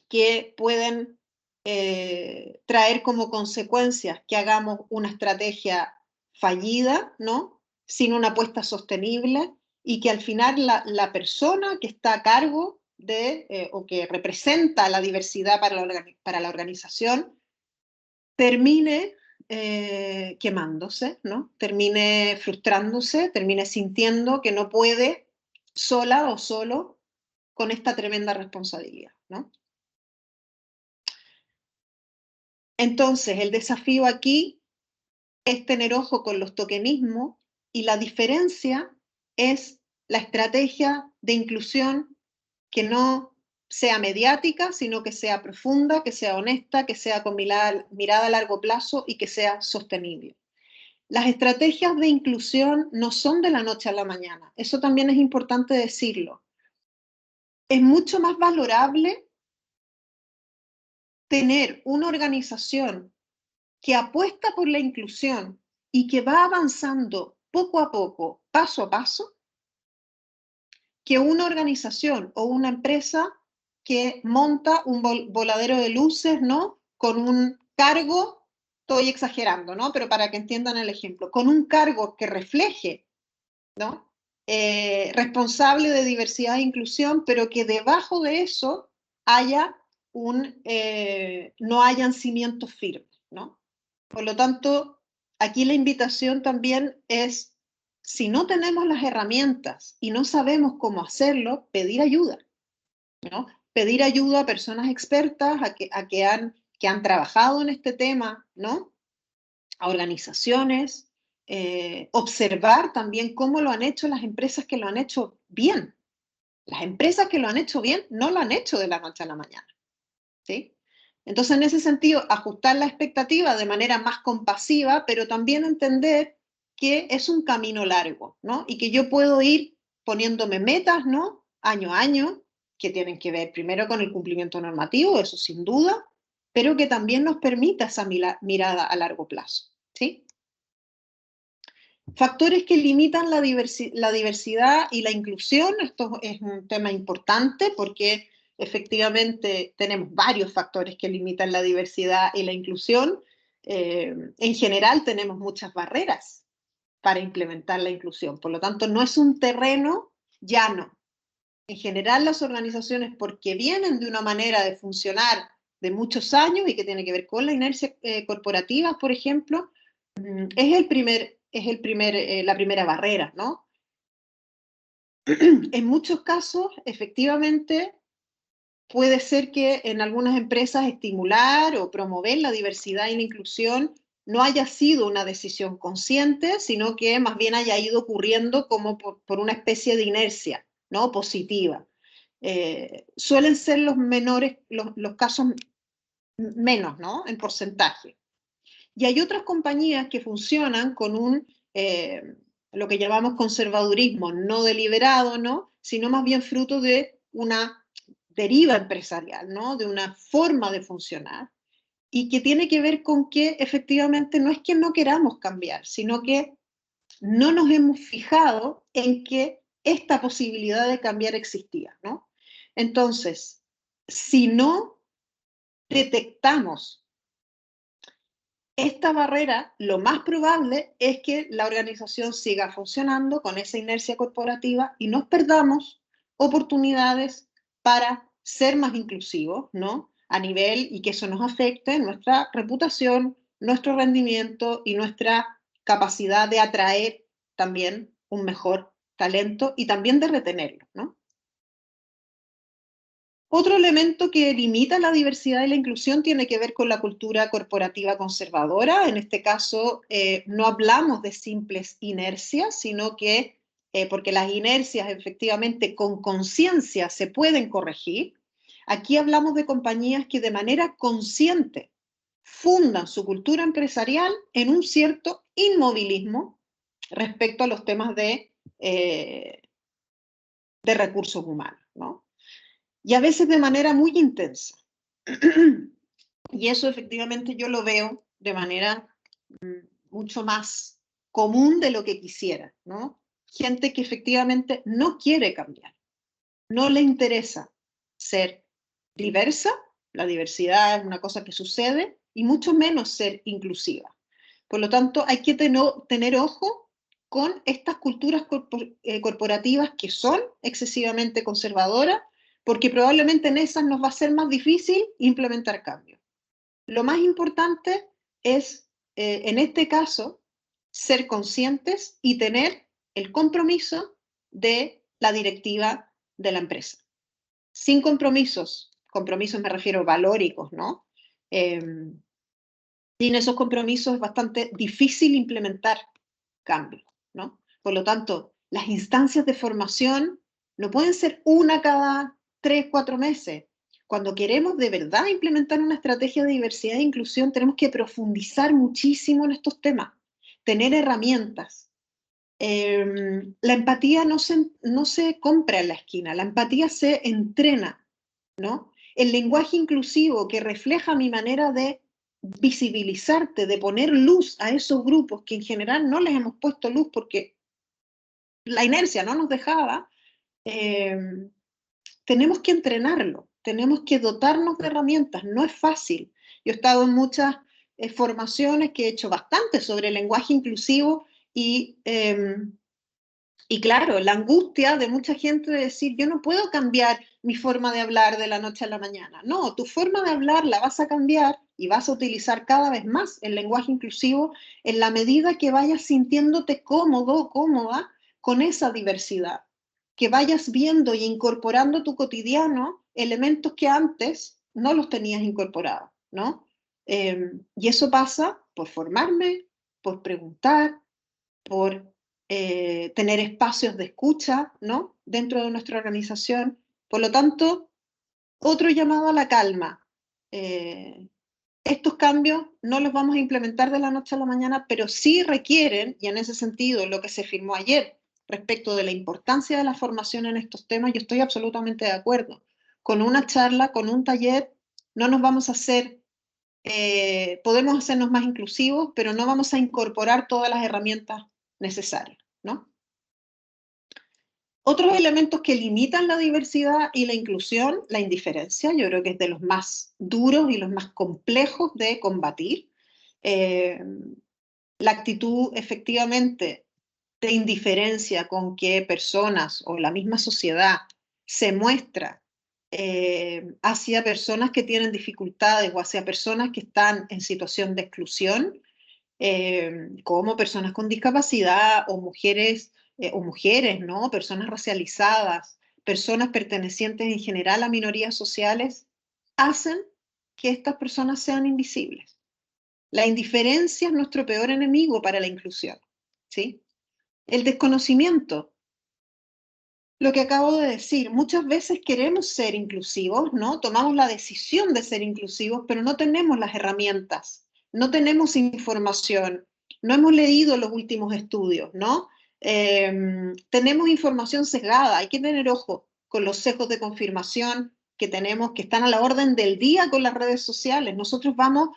que pueden traer como consecuencias que hagamos una estrategia fallida, ¿no?, sin una apuesta sostenible, y que al final la persona que está a cargo de, o que representa la diversidad para la organización, termine quemándose, ¿no?, termine frustrándose, termine sintiendo que no puede sola o solo con esta tremenda responsabilidad, ¿no? Entonces, el desafío aquí es tener ojo con los tokenismos, y la diferencia es la estrategia de inclusión que no sea mediática, sino que sea profunda, que sea honesta, que sea con mirada a largo plazo y que sea sostenible. Las estrategias de inclusión no son de la noche a la mañana, eso también es importante decirlo. Es mucho más valorable tener una organización que apuesta por la inclusión y que va avanzando poco a poco, paso a paso, que una organización o una empresa que monta un voladero de luces, ¿no?, con un cargo, estoy exagerando, ¿no?, pero para que entiendan el ejemplo, con un cargo que refleje, ¿no?, responsable de diversidad e inclusión, pero que debajo de eso haya no hayan cimientos firmes, ¿no? Por lo tanto, aquí la invitación también es, si no tenemos las herramientas y no sabemos cómo hacerlo, pedir ayuda, ¿no? Pedir ayuda a personas expertas, que han trabajado en este tema, ¿no?, a organizaciones, observar también cómo lo han hecho las empresas que lo han hecho bien. Las empresas que lo han hecho bien no lo han hecho de la noche a la mañana, ¿sí? Entonces, en ese sentido, ajustar la expectativa de manera más compasiva, pero también entender que es un camino largo, ¿no? Y que yo puedo ir poniéndome metas, ¿no?, año a año, que tienen que ver primero con el cumplimiento normativo, eso sin duda, pero que también nos permita esa mirada a largo plazo, ¿sí? Factores que limitan la diversidad y la inclusión. Esto es un tema importante porque efectivamente tenemos varios factores que limitan la diversidad y la inclusión. En general tenemos muchas barreras, para implementar la inclusión. Por lo tanto, no es un terreno llano. En general, las organizaciones, porque vienen de una manera de funcionar de muchos años y que tiene que ver con la inercia corporativa, por ejemplo, es la primera barrera, ¿no? En muchos casos, efectivamente, puede ser que en algunas empresas estimular o promover la diversidad y la inclusión no haya sido una decisión consciente, sino que más bien haya ido ocurriendo como por una especie de inercia, ¿no? Positiva. Suelen ser los menores, los casos menos, ¿no? En porcentaje. Y hay otras compañías que funcionan con lo que llamamos conservadurismo no deliberado, ¿no? Sino más bien fruto de una deriva empresarial, ¿no? De una forma de funcionar, y que tiene que ver con que efectivamente no es que no queramos cambiar, sino que no nos hemos fijado en que esta posibilidad de cambiar existía, ¿no? Entonces, si no detectamos esta barrera, lo más probable es que la organización siga funcionando con esa inercia corporativa y nos perdamos oportunidades para ser más inclusivos, ¿no? A nivel, y que eso nos afecte nuestra reputación, nuestro rendimiento y nuestra capacidad de atraer también un mejor talento y también de retenerlo, ¿no? Otro elemento que limita la diversidad y la inclusión tiene que ver con la cultura corporativa conservadora. En este caso, no hablamos de simples inercias, sino que, porque las inercias efectivamente con conciencia se pueden corregir, aquí hablamos de compañías que de manera consciente fundan su cultura empresarial en un cierto inmovilismo respecto a los temas de recursos humanos, ¿no? Y a veces de manera muy intensa. Y eso efectivamente yo lo veo de manera mucho más común de lo que quisiera, ¿no? Gente que efectivamente no quiere cambiar, no le interesa ser diversa, la diversidad es una cosa que sucede, y mucho menos ser inclusiva. Por lo tanto, hay que tener ojo con estas culturas corporativas que son excesivamente conservadoras, porque probablemente en esas nos va a ser más difícil implementar cambios. Lo más importante es, en este caso, ser conscientes y tener el compromiso de la directiva de la empresa. Sin compromisos me refiero valóricos, ¿no? Sin esos compromisos es bastante difícil implementar cambios, ¿no? Por lo tanto, las instancias de formación no pueden ser una cada 3, 4 meses. Cuando queremos de verdad implementar una estrategia de diversidad e inclusión, tenemos que profundizar muchísimo en estos temas, tener herramientas. La empatía no se compra en la esquina, la empatía se entrena, ¿no? El lenguaje inclusivo que refleja mi manera de visibilizarte, de poner luz a esos grupos que en general no les hemos puesto luz porque la inercia no nos dejaba, tenemos que entrenarlo, tenemos que dotarnos de herramientas, no es fácil. Yo he estado en muchas formaciones que he hecho bastante sobre el lenguaje inclusivo y claro, la angustia de mucha gente de decir, yo no puedo cambiar mi forma de hablar de la noche a la mañana. No, tu forma de hablar la vas a cambiar y vas a utilizar cada vez más el lenguaje inclusivo en la medida que vayas sintiéndote cómodo o cómoda con esa diversidad. Que vayas viendo y incorporando a tu cotidiano elementos que antes no los tenías incorporados, ¿no? Y eso pasa por formarme, por preguntar, por tener espacios de escucha, ¿no? Dentro de nuestra organización. Por lo tanto, otro llamado a la calma. Estos cambios no los vamos a implementar de la noche a la mañana, pero sí requieren, y en ese sentido lo que se firmó ayer respecto de la importancia de la formación en estos temas, yo estoy absolutamente de acuerdo. Con una charla, con un taller, no nos vamos a hacer, podemos hacernos más inclusivos, pero no vamos a incorporar todas las herramientas necesarias, ¿no? Otros elementos que limitan la diversidad y la inclusión, la indiferencia, yo creo que es de los más duros y los más complejos de combatir. La actitud efectivamente de indiferencia con que personas o la misma sociedad se muestra hacia personas que tienen dificultades o hacia personas que están en situación de exclusión, como personas con discapacidad o mujeres, ¿no? Personas racializadas, personas pertenecientes en general a minorías sociales, hacen que estas personas sean invisibles. La indiferencia es nuestro peor enemigo para la inclusión, ¿sí? El desconocimiento, lo que acabo de decir, muchas veces queremos ser inclusivos, ¿no? Tomamos la decisión de ser inclusivos, pero no tenemos las herramientas, no tenemos información, no hemos leído los últimos estudios, ¿no? Tenemos información sesgada, hay que tener ojo con los sesgos de confirmación que tenemos, que están a la orden del día con las redes sociales. Nosotros vamos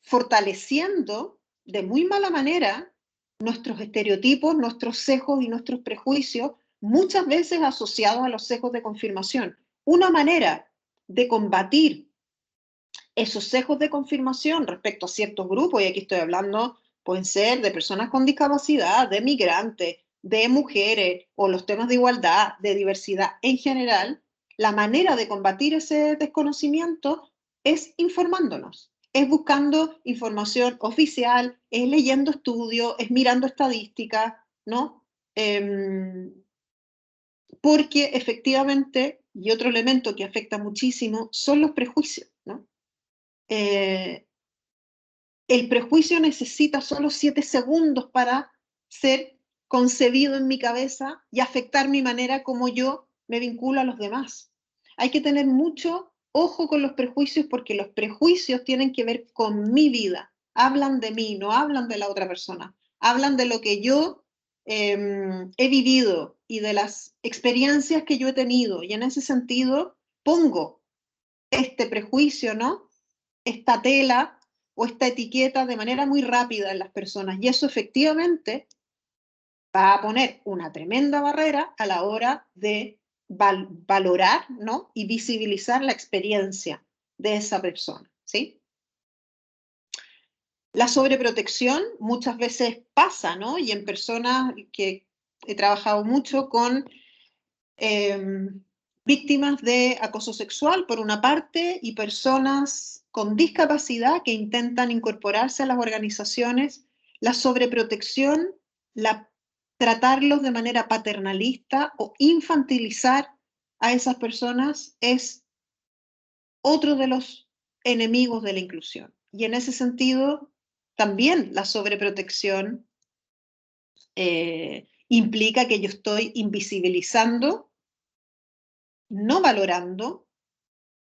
fortaleciendo de muy mala manera nuestros estereotipos, nuestros sesgos y nuestros prejuicios, muchas veces asociados a los sesgos de confirmación. Una manera de combatir esos sesgos de confirmación respecto a ciertos grupos, y aquí estoy hablando, pueden ser de personas con discapacidad, de migrantes, de mujeres, o los temas de igualdad, de diversidad en general, la manera de combatir ese desconocimiento es informándonos, es buscando información oficial, es leyendo estudios, es mirando estadísticas, ¿no? Porque efectivamente, y otro elemento que afecta muchísimo, son los prejuicios, ¿no? El prejuicio necesita solo 7 segundos para ser concebido en mi cabeza y afectar mi manera como yo me vinculo a los demás. Hay que tener mucho ojo con los prejuicios porque los prejuicios tienen que ver con mi vida. Hablan de mí, no hablan de la otra persona. Hablan de lo que yo he vivido y de las experiencias que yo he tenido. Y en ese sentido pongo este prejuicio, ¿no? Esta tela o esta etiqueta de manera muy rápida en las personas. Y eso efectivamente va a poner una tremenda barrera a la hora de valorar, ¿no? Y visibilizar la experiencia de esa persona, ¿sí? La sobreprotección muchas veces pasa, ¿no? Y en personas que he trabajado mucho con víctimas de acoso sexual, por una parte, y personas con discapacidad que intentan incorporarse a las organizaciones, la sobreprotección, tratarlos de manera paternalista o infantilizar a esas personas es otro de los enemigos de la inclusión. Y en ese sentido, también la sobreprotección implica que yo estoy invisibilizando, no valorando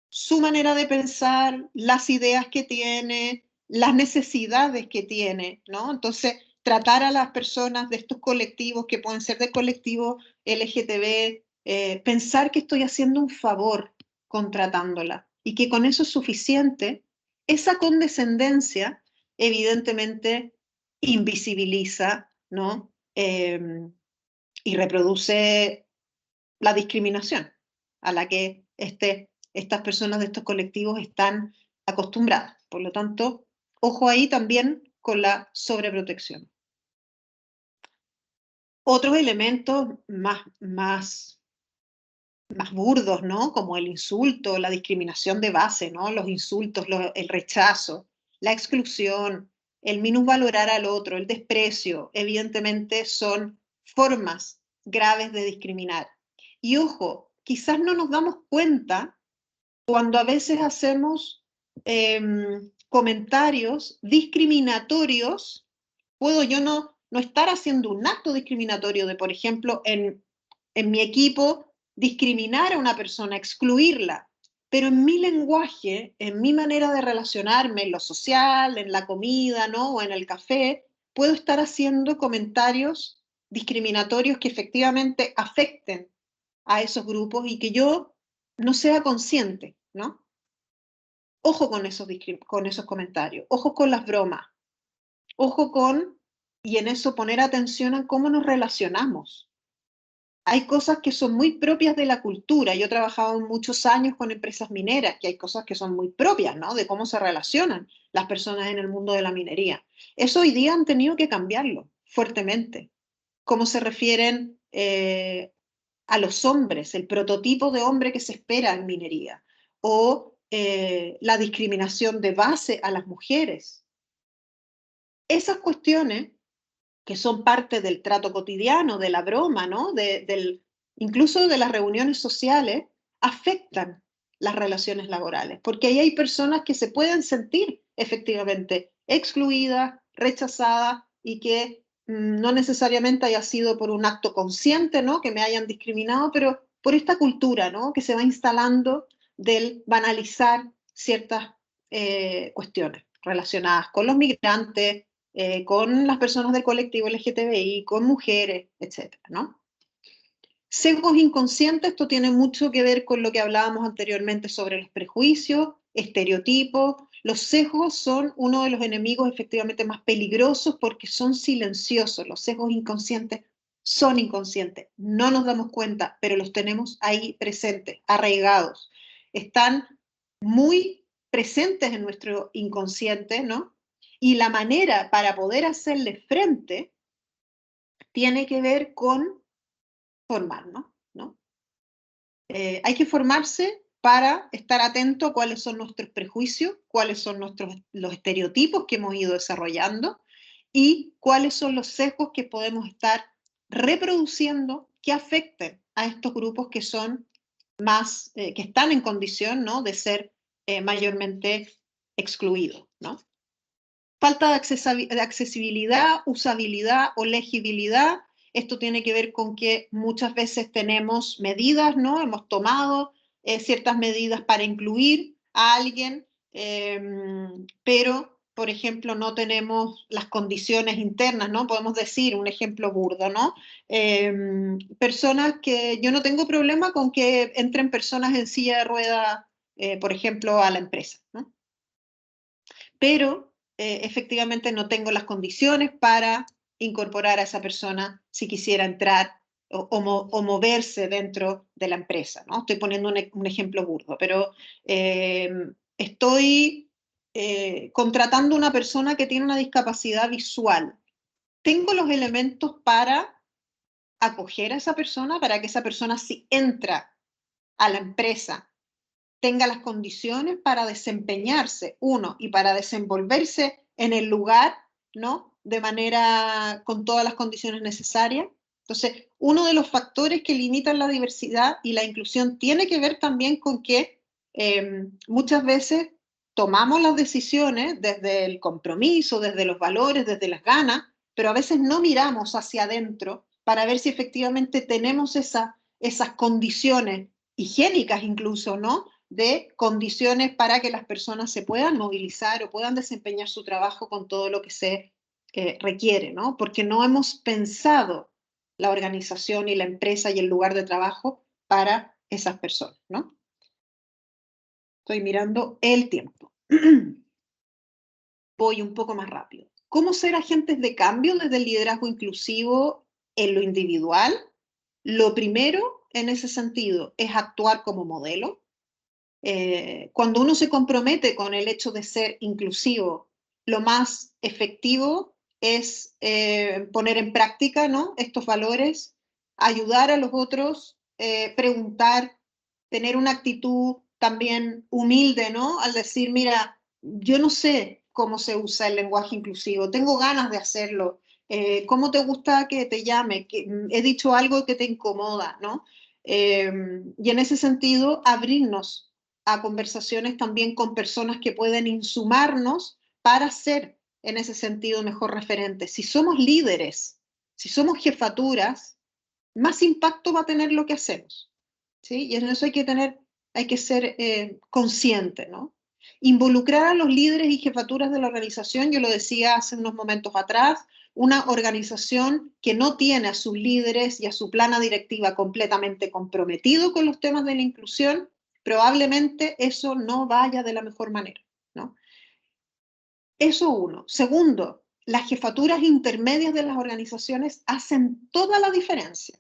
su manera de pensar, las ideas que tiene, las necesidades que tiene, ¿no? Entonces, tratar a las personas de estos colectivos, que pueden ser del colectivo LGTB, pensar que estoy haciendo un favor contratándola y que con eso es suficiente, esa condescendencia evidentemente invisibiliza, ¿no? Y reproduce la discriminación a la que estas personas de estos colectivos están acostumbradas. Por lo tanto, ojo ahí también con la sobreprotección. Otros elementos más burdos, ¿no? Como el insulto, la discriminación de base, ¿no? Los insultos, el rechazo, la exclusión, el minusvalorar al otro, el desprecio, evidentemente son formas graves de discriminar. Y ojo, quizás no nos damos cuenta cuando a veces hacemos comentarios discriminatorios. Puedo yo no estar haciendo un acto discriminatorio de, por ejemplo, en mi equipo, discriminar a una persona, excluirla, pero en mi lenguaje, en mi manera de relacionarme, en lo social, en la comida, ¿no? O en el café, puedo estar haciendo comentarios discriminatorios que efectivamente afecten a esos grupos y que yo no sea consciente, ¿no? Ojo con esos comentarios, ojo con las bromas, ojo con, y en eso poner atención a cómo nos relacionamos. Hay cosas que son muy propias de la cultura. Yo he trabajado muchos años con empresas mineras, que hay cosas que son muy propias, ¿no? De cómo se relacionan las personas en el mundo de la minería. Eso hoy día han tenido que cambiarlo, fuertemente. Cómo se refieren a los hombres, el prototipo de hombre que se espera en minería, o la discriminación de base a las mujeres. Esas cuestiones que son parte del trato cotidiano, de la broma, ¿no? Incluso de las reuniones sociales, afectan las relaciones laborales, porque ahí hay personas que se pueden sentir efectivamente excluidas, rechazadas, y que no necesariamente haya sido por un acto consciente, ¿no? Que me hayan discriminado, pero por esta cultura, ¿no? Que se va instalando del banalizar ciertas cuestiones relacionadas con los migrantes, con las personas del colectivo LGTBI, con mujeres, etcétera, ¿no? Sesgos inconscientes, esto tiene mucho que ver con lo que hablábamos anteriormente sobre los prejuicios, estereotipos. Los sesgos son uno de los enemigos efectivamente más peligrosos porque son silenciosos. Los sesgos inconscientes son inconscientes, no nos damos cuenta, pero los tenemos ahí presentes, arraigados. Están muy presentes en nuestro inconsciente, ¿no? Y la manera para poder hacerle frente tiene que ver con formarnos, ¿no? Hay que formarse para estar atento a cuáles son nuestros prejuicios, cuáles son los estereotipos que hemos ido desarrollando y cuáles son los sesgos que podemos estar reproduciendo que afecten a estos grupos que son más, que están en condición, ¿no? De ser mayormente excluidos, ¿no? Falta de accesibilidad, usabilidad o legibilidad. Esto tiene que ver con que muchas veces tenemos medidas, ¿no? Hemos tomado ciertas medidas para incluir a alguien, pero, por ejemplo, no tenemos las condiciones internas, ¿no? Podemos decir, un ejemplo burdo, ¿no? Personas que yo no tengo problema con que entren personas en silla de ruedas, por ejemplo, a la empresa, ¿no? Pero efectivamente no tengo las condiciones para incorporar a esa persona si quisiera entrar o moverse dentro de la empresa, ¿no? Estoy poniendo un ejemplo burdo, pero estoy contratando una persona que tiene una discapacidad visual. ¿Tengo los elementos para acoger a esa persona, para que esa persona, si entra a la empresa, tenga las condiciones para desempeñarse, uno, y para desenvolverse en el lugar, ¿no? De manera, con todas las condiciones necesarias? Entonces, uno de los factores que limitan la diversidad y la inclusión tiene que ver también con que muchas veces tomamos las decisiones desde el compromiso, desde los valores, desde las ganas, pero a veces no miramos hacia adentro para ver si efectivamente tenemos esas condiciones higiénicas incluso, ¿no? De condiciones para que las personas se puedan movilizar o puedan desempeñar su trabajo con todo lo que se requiere, ¿no? Porque no hemos pensado la organización y la empresa y el lugar de trabajo para esas personas, ¿no? Estoy mirando el tiempo. Voy un poco más rápido. ¿Cómo ser agentes de cambio desde el liderazgo inclusivo en lo individual? Lo primero en ese sentido es actuar como modelo. Cuando uno se compromete con el hecho de ser inclusivo, lo más efectivo es poner en práctica, ¿no? Estos valores, ayudar a los otros, preguntar, tener una actitud también humilde, ¿no? Al decir, mira, yo no sé cómo se usa el lenguaje inclusivo, tengo ganas de hacerlo. ¿Cómo te gusta que te llame? He dicho algo que te incomoda, ¿no? Y en ese sentido, abrirnos a conversaciones también con personas que pueden insumarnos para ser, en ese sentido, mejor referentes. Si somos líderes, si somos jefaturas, más impacto va a tener lo que hacemos, ¿sí? Y en eso hay que ser consciente, ¿no? Involucrar a los líderes y jefaturas de la organización, yo lo decía hace unos momentos atrás, una organización que no tiene a sus líderes y a su plana directiva completamente comprometido con los temas de la inclusión, probablemente eso no vaya de la mejor manera, ¿no? Eso uno. Segundo, las jefaturas intermedias de las organizaciones hacen toda la diferencia.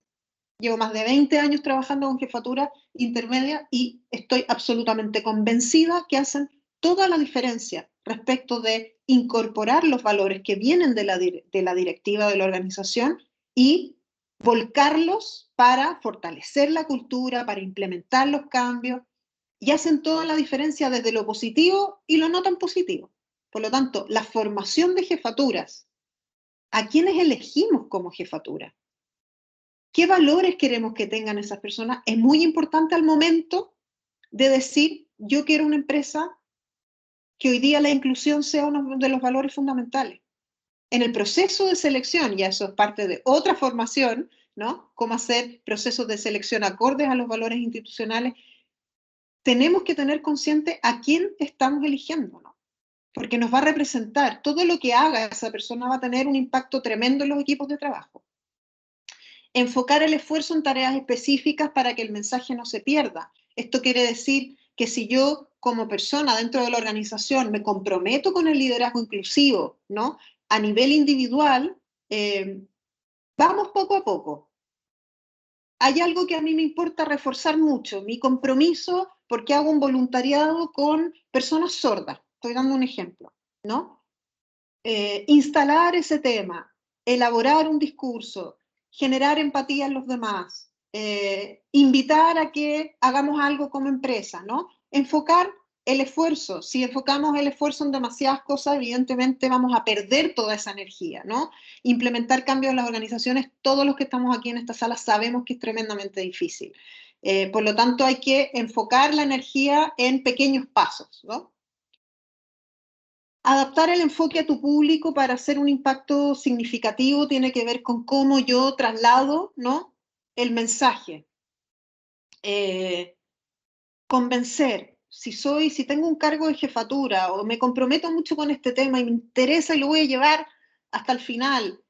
Llevo más de 20 años trabajando con jefatura intermedia y estoy absolutamente convencida que hacen toda la diferencia respecto de incorporar los valores que vienen de la directiva de la organización y volcarlos para fortalecer la cultura, para implementar los cambios, y hacen toda la diferencia desde lo positivo y lo no tan positivo. Por lo tanto, la formación de jefaturas, ¿a quiénes elegimos como jefatura? ¿Qué valores queremos que tengan esas personas? Es muy importante al momento de decir, yo quiero una empresa que hoy día la inclusión sea uno de los valores fundamentales. En el proceso de selección, y eso es parte de otra formación, ¿no? Cómo hacer procesos de selección acordes a los valores institucionales, tenemos que tener consciente a quién estamos eligiendo, ¿no? Porque nos va a representar. Todo lo que haga esa persona va a tener un impacto tremendo en los equipos de trabajo. Enfocar el esfuerzo en tareas específicas para que el mensaje no se pierda. Esto quiere decir que si yo como persona dentro de la organización me comprometo con el liderazgo inclusivo, ¿no? A nivel individual, vamos poco a poco. Hay algo que a mí me importa reforzar mucho, mi compromiso, porque hago un voluntariado con personas sordas. Estoy dando un ejemplo, ¿no? Instalar ese tema, elaborar un discurso, generar empatía en los demás, invitar a que hagamos algo como empresa, ¿no? Enfocar el esfuerzo. Si enfocamos el esfuerzo en demasiadas cosas, evidentemente vamos a perder toda esa energía, ¿no? Implementar cambios en las organizaciones, todos los que estamos aquí en esta sala sabemos que es tremendamente difícil. Por lo tanto, hay que enfocar la energía en pequeños pasos, ¿no? Adaptar el enfoque a tu público para hacer un impacto significativo tiene que ver con cómo yo traslado, ¿no? El mensaje. Convencer. Si tengo un cargo de jefatura o me comprometo mucho con este tema y me interesa y lo voy a llevar hasta el final,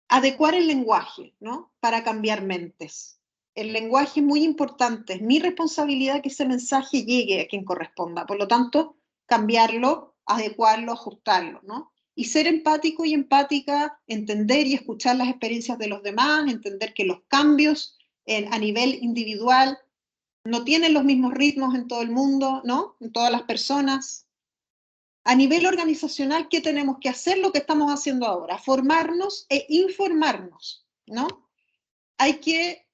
adecuar el lenguaje, ¿no? Para cambiar mentes. El lenguaje es muy importante. Es mi responsabilidad que ese mensaje llegue a quien corresponda. Por lo tanto, cambiarlo, adecuarlo, ajustarlo, ¿no? Y ser empático y empática, entender y escuchar las experiencias de los demás, entender que los cambios a nivel individual no tienen los mismos ritmos en todo el mundo, ¿no? En todas las personas. A nivel organizacional, ¿qué tenemos que hacer? Lo que estamos haciendo ahora, formarnos e informarnos, ¿no? Hay que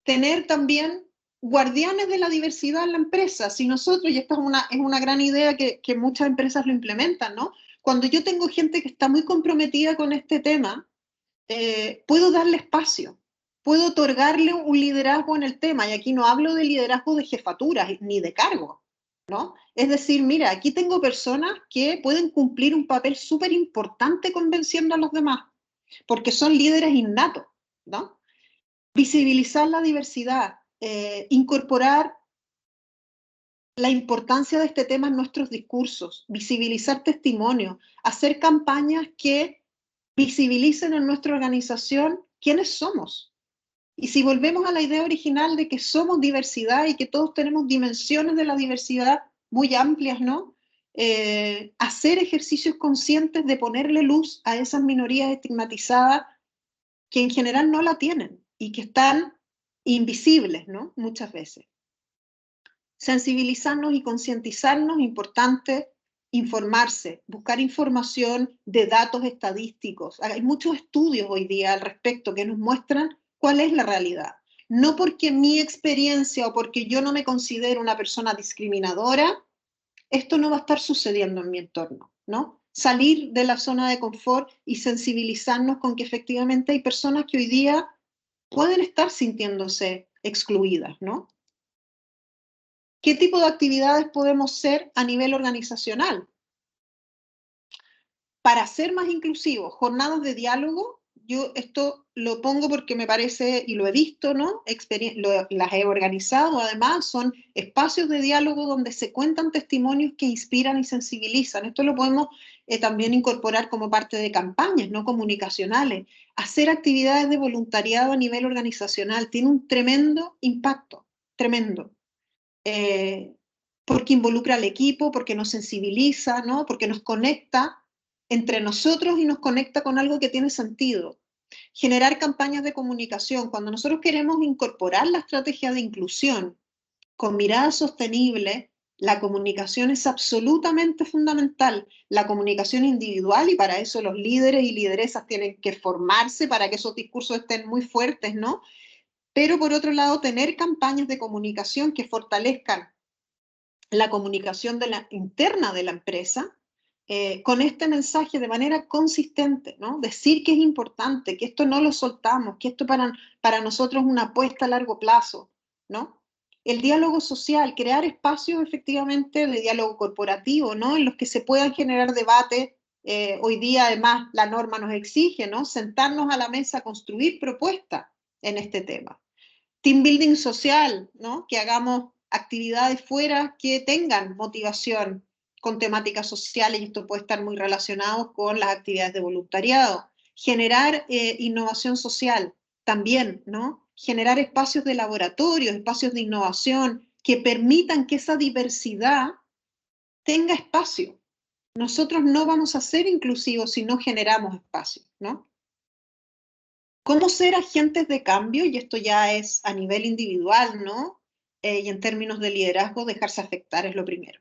tener también guardianes de la diversidad en la empresa. Si nosotros, y esta es una gran idea que muchas empresas lo implementan, ¿no? Cuando yo tengo gente que está muy comprometida con este tema, puedo darle espacio, puedo otorgarle un liderazgo en el tema, y aquí no hablo de liderazgo de jefaturas ni de cargo, ¿no? Es decir, mira, aquí tengo personas que pueden cumplir un papel súper importante convenciendo a los demás, porque son líderes innatos, ¿no? Visibilizar la diversidad, incorporar la importancia de este tema en nuestros discursos, visibilizar testimonios, hacer campañas que visibilicen en nuestra organización quiénes somos. Y si volvemos a la idea original de que somos diversidad y que todos tenemos dimensiones de la diversidad muy amplias, ¿no? Hacer ejercicios conscientes de ponerle luz a esas minorías estigmatizadas que en general no la tienen y que están invisibles, ¿no? Muchas veces. Sensibilizarnos y concientizarnos, importante informarse, buscar información de datos estadísticos. Hay muchos estudios hoy día al respecto que nos muestran cuál es la realidad. No porque mi experiencia o porque yo no me considero una persona discriminadora, esto no va a estar sucediendo en mi entorno, ¿no? Salir de la zona de confort y sensibilizarnos con que efectivamente hay personas que hoy día pueden estar sintiéndose excluidas, ¿no? ¿Qué tipo de actividades podemos hacer a nivel organizacional? Para ser más inclusivos, jornadas de diálogo, yo esto lo pongo porque me parece, y lo he visto, ¿no? Las he organizado, además, son espacios de diálogo donde se cuentan testimonios que inspiran y sensibilizan. Esto lo podemos también incorporar como parte de campañas, ¿no? Comunicacionales. Hacer actividades de voluntariado a nivel organizacional tiene un tremendo impacto, tremendo. Porque involucra al equipo, porque nos sensibiliza, ¿no? Porque nos conecta entre nosotros y nos conecta con algo que tiene sentido. Generar campañas de comunicación. Cuando nosotros queremos incorporar la estrategia de inclusión con mirada sostenible, la comunicación es absolutamente fundamental, la comunicación individual, y para eso los líderes y lideresas tienen que formarse para que esos discursos estén muy fuertes, ¿no? Pero por otro lado, tener campañas de comunicación que fortalezcan la comunicación interna de la empresa, con este mensaje de manera consistente, ¿no? Decir que es importante, que esto no lo soltamos, que esto para nosotros es una apuesta a largo plazo, ¿no? El diálogo social, crear espacios efectivamente de diálogo corporativo, ¿no? En los que se puedan generar debates. Hoy día además la norma nos exige, ¿no? Sentarnos a la mesa, construir propuestas en este tema. Team building social, ¿no? Que hagamos actividades fuera que tengan motivación con temáticas sociales, y esto puede estar muy relacionado con las actividades de voluntariado. Generar innovación social también, ¿no? Generar espacios de laboratorio, espacios de innovación que permitan que esa diversidad tenga espacio. Nosotros no vamos a ser inclusivos si no generamos espacio, ¿no? ¿Cómo ser agentes de cambio? Y esto ya es a nivel individual, ¿no? Y en términos de liderazgo, dejarse afectar es lo primero.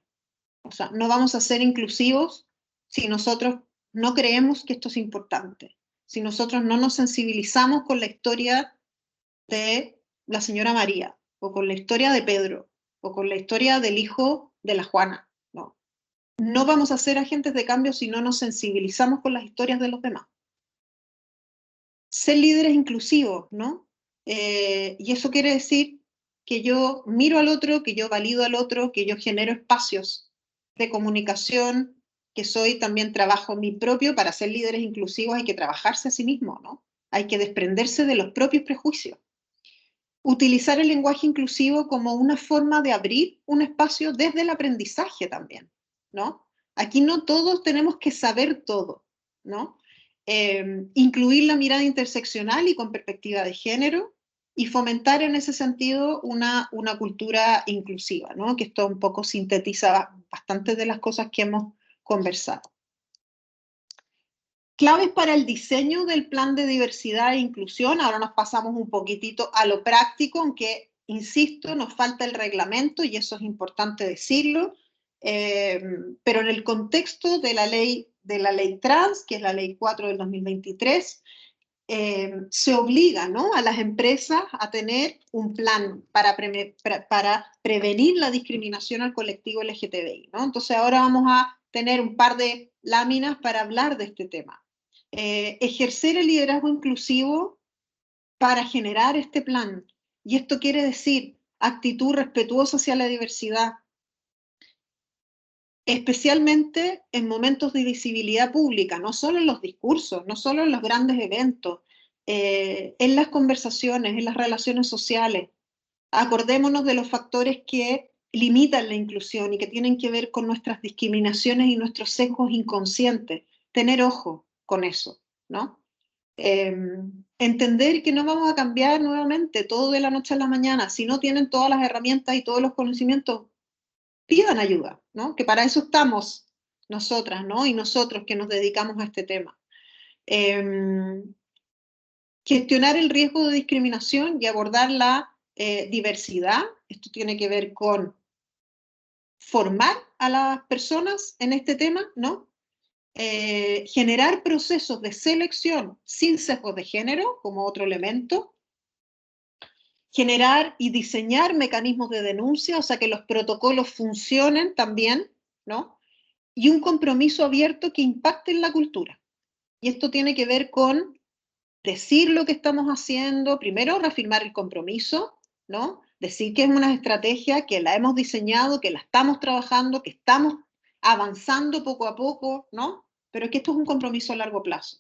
O sea, no vamos a ser inclusivos si nosotros no creemos que esto es importante, si nosotros no nos sensibilizamos con la historia de la señora María, o con la historia de Pedro, o con la historia del hijo de la Juana, ¿no? No vamos a ser agentes de cambio si no nos sensibilizamos con las historias de los demás. Ser líderes inclusivos, ¿no? Y eso quiere decir que yo miro al otro, que yo valido al otro, que yo genero espacios de comunicación, que soy también trabajo mi propio. Para ser líderes inclusivos hay que trabajarse a sí mismo, ¿no? Hay que desprenderse de los propios prejuicios. Utilizar el lenguaje inclusivo como una forma de abrir un espacio desde el aprendizaje también, ¿no? Aquí no todos tenemos que saber todo, ¿no? Incluir la mirada interseccional y con perspectiva de género, y fomentar en ese sentido una cultura inclusiva, ¿no? Que esto un poco sintetiza bastante de las cosas que hemos conversado. Claves para el diseño del plan de diversidad e inclusión. Ahora nos pasamos un poquitito a lo práctico, aunque, insisto, nos falta el reglamento y eso es importante decirlo, pero en el contexto de la ley trans, que es la ley 4 del 2023, se obliga, ¿no?, a las empresas a tener un plan para prevenir la discriminación al colectivo LGTBI, ¿no? Entonces ahora vamos a tener un par de láminas para hablar de este tema. Ejercer el liderazgo inclusivo para generar este plan. Y esto quiere decir actitud respetuosa hacia la diversidad, especialmente en momentos de visibilidad pública, no solo en los discursos, no solo en los grandes eventos, en las conversaciones, en las relaciones sociales. Acordémonos de los factores que limitan la inclusión y que tienen que ver con nuestras discriminaciones y nuestros sesgos inconscientes. Tener ojo con eso, ¿no? Entender que no vamos a cambiar nuevamente todo de la noche a la mañana. Si no tienen todas las herramientas y todos los conocimientos, pidan ayuda, ¿no? Que para eso estamos nosotras, ¿no? Y nosotros que nos dedicamos a este tema. Gestionar el riesgo de discriminación y abordar la diversidad. Esto tiene que ver con formar a las personas en este tema, ¿no? Generar procesos de selección sin sesgos de género como otro elemento. Generar y diseñar mecanismos de denuncia, o sea, que los protocolos funcionen también, ¿no? Y un compromiso abierto que impacte en la cultura. Y esto tiene que ver con decir lo que estamos haciendo, primero reafirmar el compromiso, ¿no? Decir que es una estrategia que la hemos diseñado, que la estamos trabajando, que estamos avanzando poco a poco, ¿no? Pero que esto es un compromiso a largo plazo.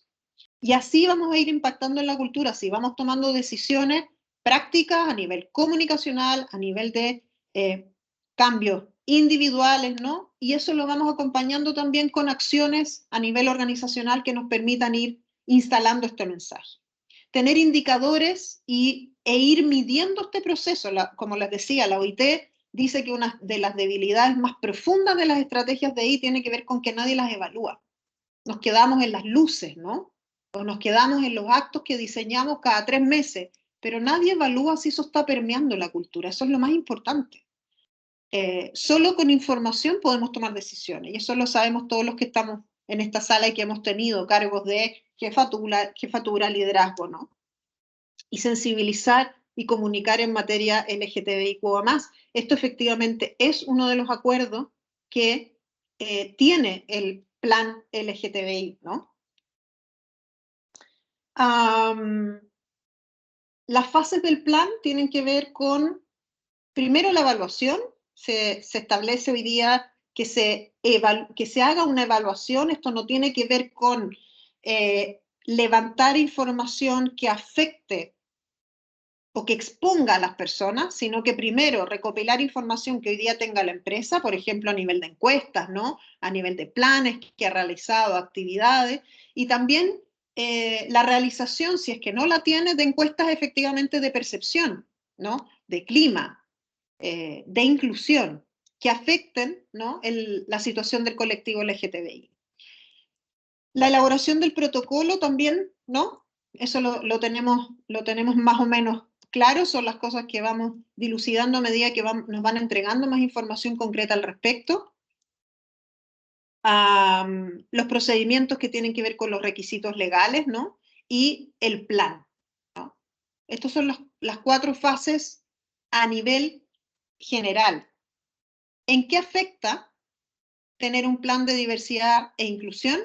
Y así vamos a ir impactando en la cultura, así vamos tomando decisiones prácticas a nivel comunicacional, a nivel de cambios individuales, ¿no? Y eso lo vamos acompañando también con acciones a nivel organizacional que nos permitan ir instalando este mensaje. Tener indicadores e ir midiendo este proceso. Como les decía, la OIT dice que una de las debilidades más profundas de las estrategias de ahí tiene que ver con que nadie las evalúa. Nos quedamos en las luces, ¿no? O nos quedamos en los actos que diseñamos cada 3 meses, pero nadie evalúa si eso está permeando la cultura. Eso es lo más importante. solo con información podemos tomar decisiones, y eso lo sabemos todos los que estamos en esta sala y que hemos tenido cargos de jefatura, liderazgo, ¿no? Y sensibilizar y comunicar en materia LGTBIQ+. Esto efectivamente es uno de los acuerdos que tiene el plan LGTBI, ¿no? Las fases del plan tienen que ver con, primero, la evaluación. Se establece hoy día que se haga una evaluación. Esto no tiene que ver con levantar información que afecte o que exponga a las personas, sino que primero recopilar información que hoy día tenga la empresa, por ejemplo, a nivel de encuestas, ¿no? A nivel de planes que ha realizado, actividades, y también la realización, si es que no la tiene, de encuestas efectivamente de percepción, ¿no? De clima, de inclusión, que afecten, ¿no? La situación del colectivo LGTBI. La elaboración del protocolo también, ¿no? Eso lo tenemos más o menos claro, son las cosas que vamos dilucidando a medida que nos van entregando más información concreta al respecto. Los procedimientos que tienen que ver con los requisitos legales, ¿no? Y el plan, ¿no? Estas son las 4 fases a nivel general. ¿En qué afecta tener un plan de diversidad e inclusión?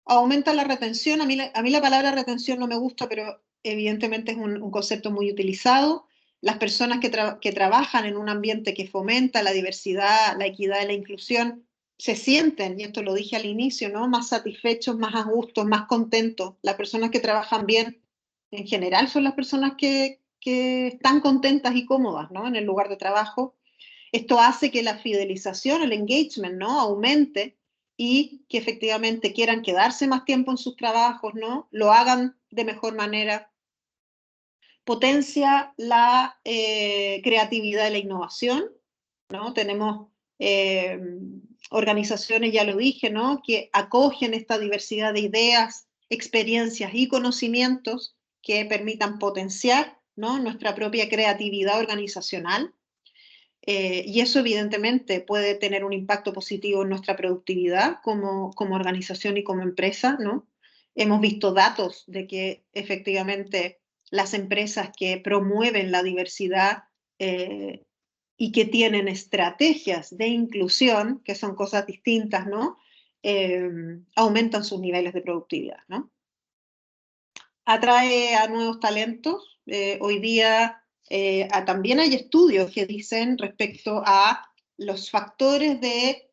Aumenta la retención. A mí la palabra retención no me gusta, pero evidentemente es un concepto muy utilizado. Las personas que trabajan en un ambiente que fomenta la diversidad, la equidad y la inclusión se sienten, y esto lo dije al inicio, ¿no? Más satisfechos, más a gusto, más contentos. Las personas que trabajan bien, en general, son las personas que están contentas y cómodas, ¿no? En el lugar de trabajo. Esto hace que la fidelización, el engagement, ¿no? Aumente, y que efectivamente quieran quedarse más tiempo en sus trabajos, ¿no? Lo hagan de mejor manera. Potencia la creatividad y la innovación, ¿no? Tenemos organizaciones, ya lo dije, ¿no? Que acogen esta diversidad de ideas, experiencias y conocimientos que permitan potenciar, ¿no? Nuestra propia creatividad organizacional. Y eso evidentemente puede tener un impacto positivo en nuestra productividad como organización y como empresa, ¿no? Hemos visto datos de que efectivamente las empresas que promueven la diversidad y que tienen estrategias de inclusión, que son cosas distintas, ¿no? Aumentan sus niveles de productividad, ¿no? Atrae a nuevos talentos. Hoy día también hay estudios que dicen respecto a los factores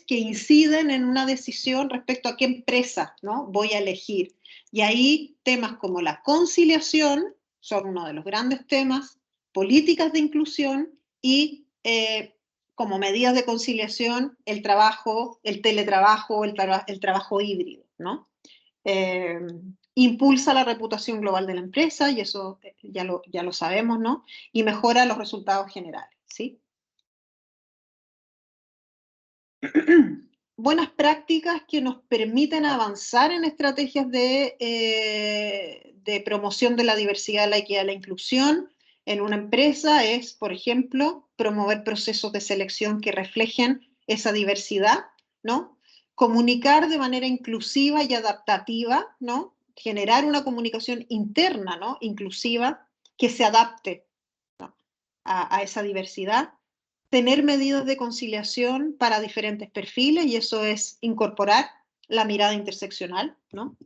que inciden en una decisión respecto a qué empresa, ¿no? Voy a elegir. Y ahí temas como la conciliación son uno de los grandes temas, políticas de inclusión y como medidas de conciliación el trabajo, el teletrabajo, el trabajo híbrido, ¿no? Impulsa la reputación global de la empresa, y eso ya lo sabemos, ¿no? Y mejora los resultados generales, ¿sí? Buenas prácticas que nos permiten avanzar en estrategias de promoción de la diversidad, la equidad y la inclusión en una empresa es, por ejemplo, promover procesos de selección que reflejen esa diversidad, ¿no? Comunicar de manera inclusiva y adaptativa, ¿no? Generar una comunicación interna, ¿no? Inclusiva que se adapte, ¿no? a esa diversidad. Tener medidas de conciliación para diferentes perfiles, y eso es incorporar la mirada interseccional, ¿no?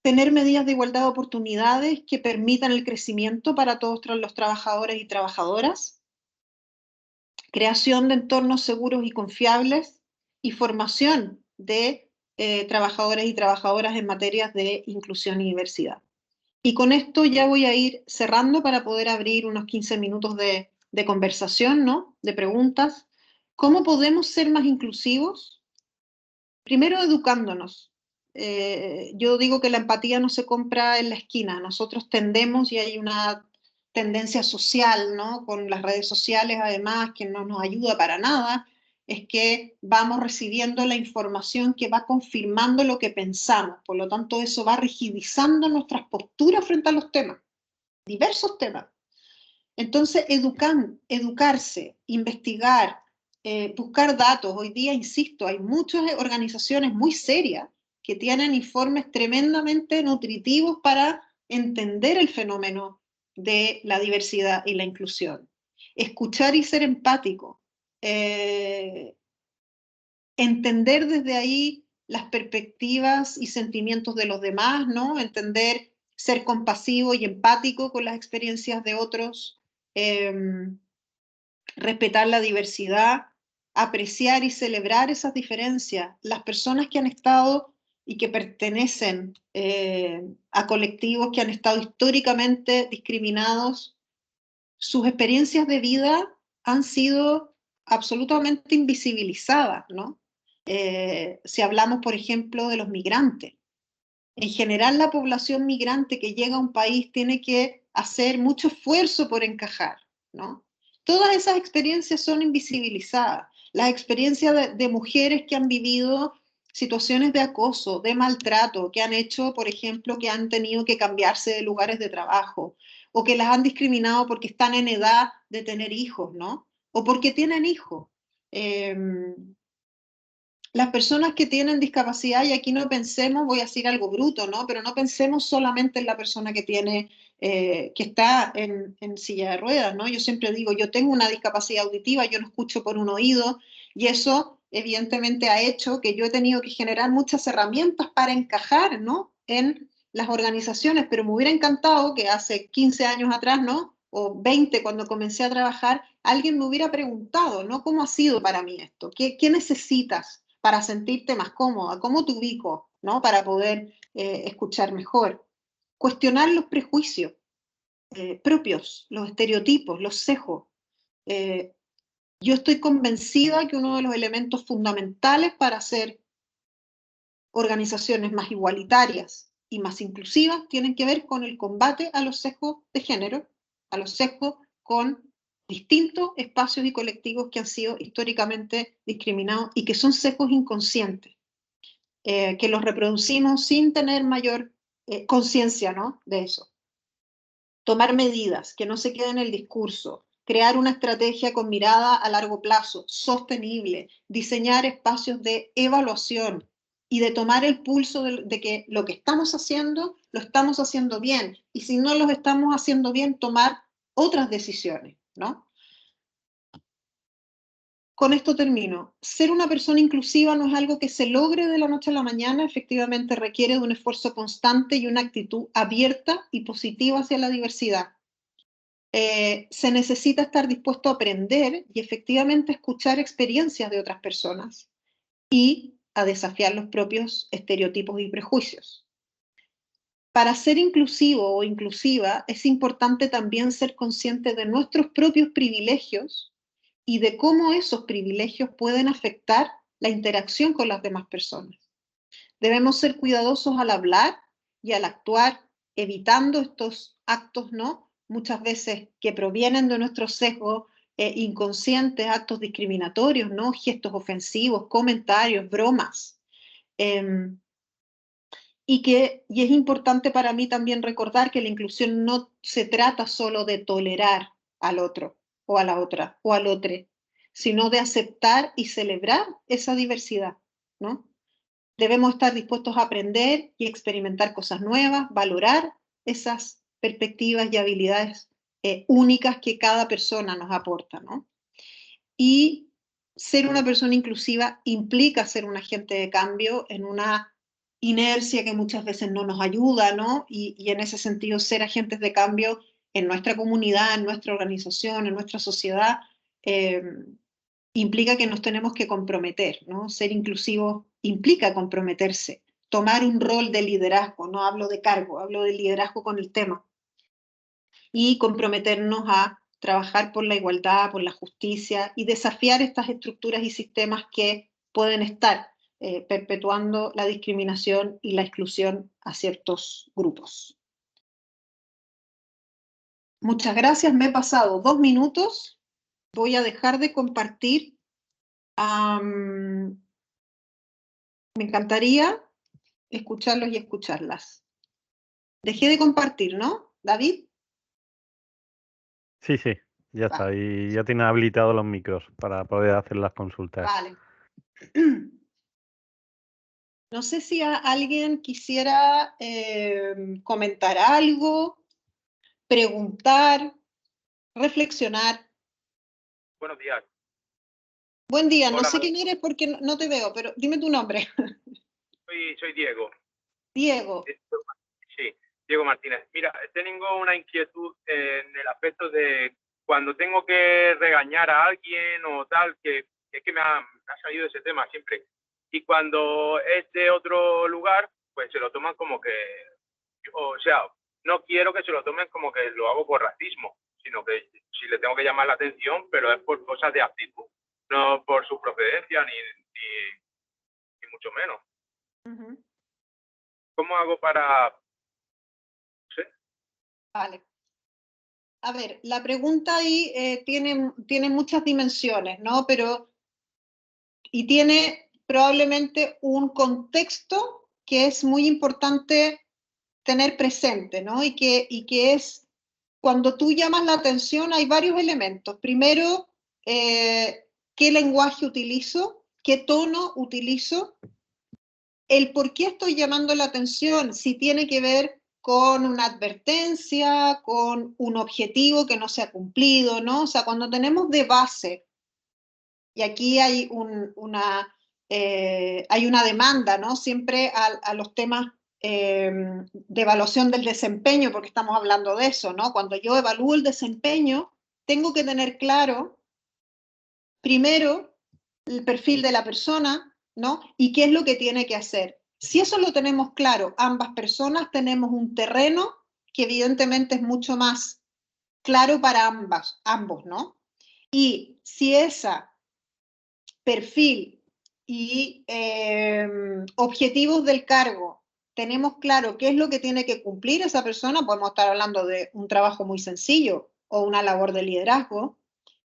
Tener medidas de igualdad de oportunidades que permitan el crecimiento para todos los trabajadores y trabajadoras. Creación de entornos seguros y confiables y formación de trabajadores y trabajadoras en materias de inclusión y diversidad. Y con esto ya voy a ir cerrando para poder abrir unos 15 minutos de conversación, ¿no? De preguntas. ¿Cómo podemos ser más inclusivos? Primero, educándonos. Yo digo que la empatía no se compra en la esquina. Nosotros tendemos, y hay una tendencia social, ¿no? Con las redes sociales, además, que no nos ayuda para nada, es que vamos recibiendo la información que va confirmando lo que pensamos. Por lo tanto, eso va rigidizando nuestras posturas frente a los temas. diversos temas. Entonces, educarse, investigar, buscar datos. Hoy día, insisto, hay muchas organizaciones muy serias que tienen informes tremendamente nutritivos para entender el fenómeno de la diversidad y la inclusión. Escuchar y ser empático. Entender desde ahí las perspectivas y sentimientos de los demás, ¿no? Entender, ser compasivo y empático con las experiencias de otros, respetar la diversidad, apreciar y celebrar esas diferencias. Las personas que han estado y que pertenecen a colectivos que han estado históricamente discriminados, sus experiencias de vida han sido absolutamente invisibilizadas, ¿no? Si hablamos, por ejemplo, de los migrantes. En general, la población migrante que llega a un país tiene que hacer mucho esfuerzo por encajar, ¿no? Todas esas experiencias son invisibilizadas. Las experiencias de mujeres que han vivido situaciones de acoso, de maltrato, que han hecho, por ejemplo, que han tenido que cambiarse de lugares de trabajo, o que las han discriminado porque están en edad de tener hijos, ¿no? O porque tienen hijos. Las personas que tienen discapacidad, y aquí no pensemos, voy a decir algo bruto, ¿no? Pero no pensemos solamente en la persona que tiene, que está en silla de ruedas, ¿no? Yo siempre digo, yo tengo una discapacidad auditiva, yo no escucho por un oído, y eso evidentemente ha hecho que yo he tenido que generar muchas herramientas para encajar, ¿no? En las organizaciones, pero me hubiera encantado que hace 15 años atrás, ¿no? O 20 cuando comencé a trabajar, alguien me hubiera preguntado, ¿no? ¿Cómo ha sido para mí esto? ¿Qué necesitas para sentirte más cómoda? ¿Cómo te ubico, ¿no? Para poder escuchar mejor. Cuestionar los prejuicios propios, los estereotipos, los sesgos. Yo estoy convencida que uno de los elementos fundamentales para hacer organizaciones más igualitarias y más inclusivas tienen que ver con el combate a los sesgos de género, a los sesgos con distintos espacios y colectivos que han sido históricamente discriminados y que son sesgos inconscientes, que los reproducimos sin tener mayor conciencia, ¿no? De eso. Tomar medidas, que no se quede en el discurso, crear una estrategia con mirada a largo plazo, sostenible, diseñar espacios de evaluación y de tomar el pulso de que lo que estamos haciendo, lo estamos haciendo bien. Y si no lo estamos haciendo bien, tomar otras decisiones, ¿no? Con esto termino. Ser una persona inclusiva no es algo que se logre de la noche a la mañana, efectivamente requiere de un esfuerzo constante y una actitud abierta y positiva hacia la diversidad. Se necesita estar dispuesto a aprender y efectivamente escuchar experiencias de otras personas y a desafiar los propios estereotipos y prejuicios. Para ser inclusivo o inclusiva es importante también ser consciente de nuestros propios privilegios y de cómo esos privilegios pueden afectar la interacción con las demás personas. Debemos ser cuidadosos al hablar y al actuar, evitando estos actos, ¿no? Muchas veces que provienen de nuestros sesgos inconscientes, actos discriminatorios, ¿no? Gestos ofensivos, comentarios, bromas. Y es importante para mí también recordar que la inclusión no se trata solo de tolerar al otro o a la otra o al otro, sino de aceptar y celebrar esa diversidad, ¿no? Debemos estar dispuestos a aprender y experimentar cosas nuevas, valorar esas perspectivas y habilidades únicas que cada persona nos aporta, ¿no? Y ser una persona inclusiva implica ser un agente de cambio en una inercia que muchas veces no nos ayuda, ¿no? Y en ese sentido, ser agentes de cambio en nuestra comunidad, en nuestra organización, en nuestra sociedad, eh, implica que nos tenemos que comprometer, ¿no? Ser inclusivos implica comprometerse, tomar un rol de liderazgo, no hablo de cargo, hablo de liderazgo con el tema, y comprometernos a trabajar por la igualdad, por la justicia y desafiar estas estructuras y sistemas que pueden estar perpetuando la discriminación y la exclusión a ciertos grupos. Muchas gracias, me he pasado 2 minutos, voy a dejar de compartir. Me encantaría escucharlos y escucharlas. Dejé de compartir, ¿no, David? Sí, sí, ya está. Y ya tiene habilitados los micros para poder hacer las consultas. Vale. No sé si alguien quisiera comentar algo, preguntar, reflexionar. Buenos días. Buen día, no Hola, sé quién eres porque no te veo, pero dime tu nombre. soy Diego. Diego. Sí, Diego Martínez. Mira, tengo una inquietud en el aspecto de cuando tengo que regañar a alguien o tal, que es que me ha salido ese tema siempre. Y cuando es de otro lugar, pues se lo toman como que, o sea, no quiero que se lo tomen como que lo hago por racismo, sino que si le tengo que llamar la atención, pero es por cosas de actitud, no por su procedencia ni mucho menos. Uh-huh. ¿Cómo hago para...? No sé. Vale. A ver, la pregunta ahí tiene muchas dimensiones, ¿no? Y tiene probablemente un contexto que es muy importante tener presente, ¿no? Y que es, cuando tú llamas la atención hay varios elementos. Primero, ¿qué lenguaje utilizo? ¿Qué tono utilizo? El por qué estoy llamando la atención, si tiene que ver con una advertencia, con un objetivo que no se ha cumplido, ¿no? O sea, cuando tenemos de base, y aquí hay una demanda, ¿no? Siempre a los temas de evaluación del desempeño, porque estamos hablando de eso, ¿no? Cuando yo evalúo el desempeño, tengo que tener claro, primero, el perfil de la persona, ¿no? Y qué es lo que tiene que hacer. Si eso lo tenemos claro, ambas personas tenemos un terreno que evidentemente es mucho más claro para ambos, ¿no? Y si esa perfil y objetivos del cargo, tenemos claro qué es lo que tiene que cumplir esa persona, podemos estar hablando de un trabajo muy sencillo o una labor de liderazgo.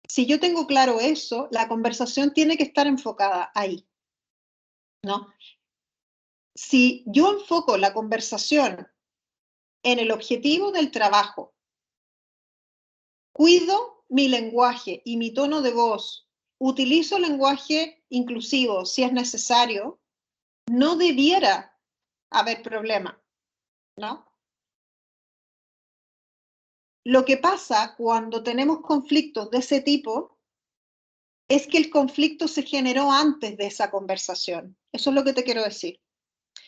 Si yo tengo claro eso, la conversación tiene que estar enfocada ahí, ¿no? Si yo enfoco la conversación en el objetivo del trabajo, cuido mi lenguaje y mi tono de voz, utilizo lenguaje inclusivo si es necesario, no debiera haber problema, ¿no? Lo que pasa cuando tenemos conflictos de ese tipo es que el conflicto se generó antes de esa conversación. Eso es lo que te quiero decir.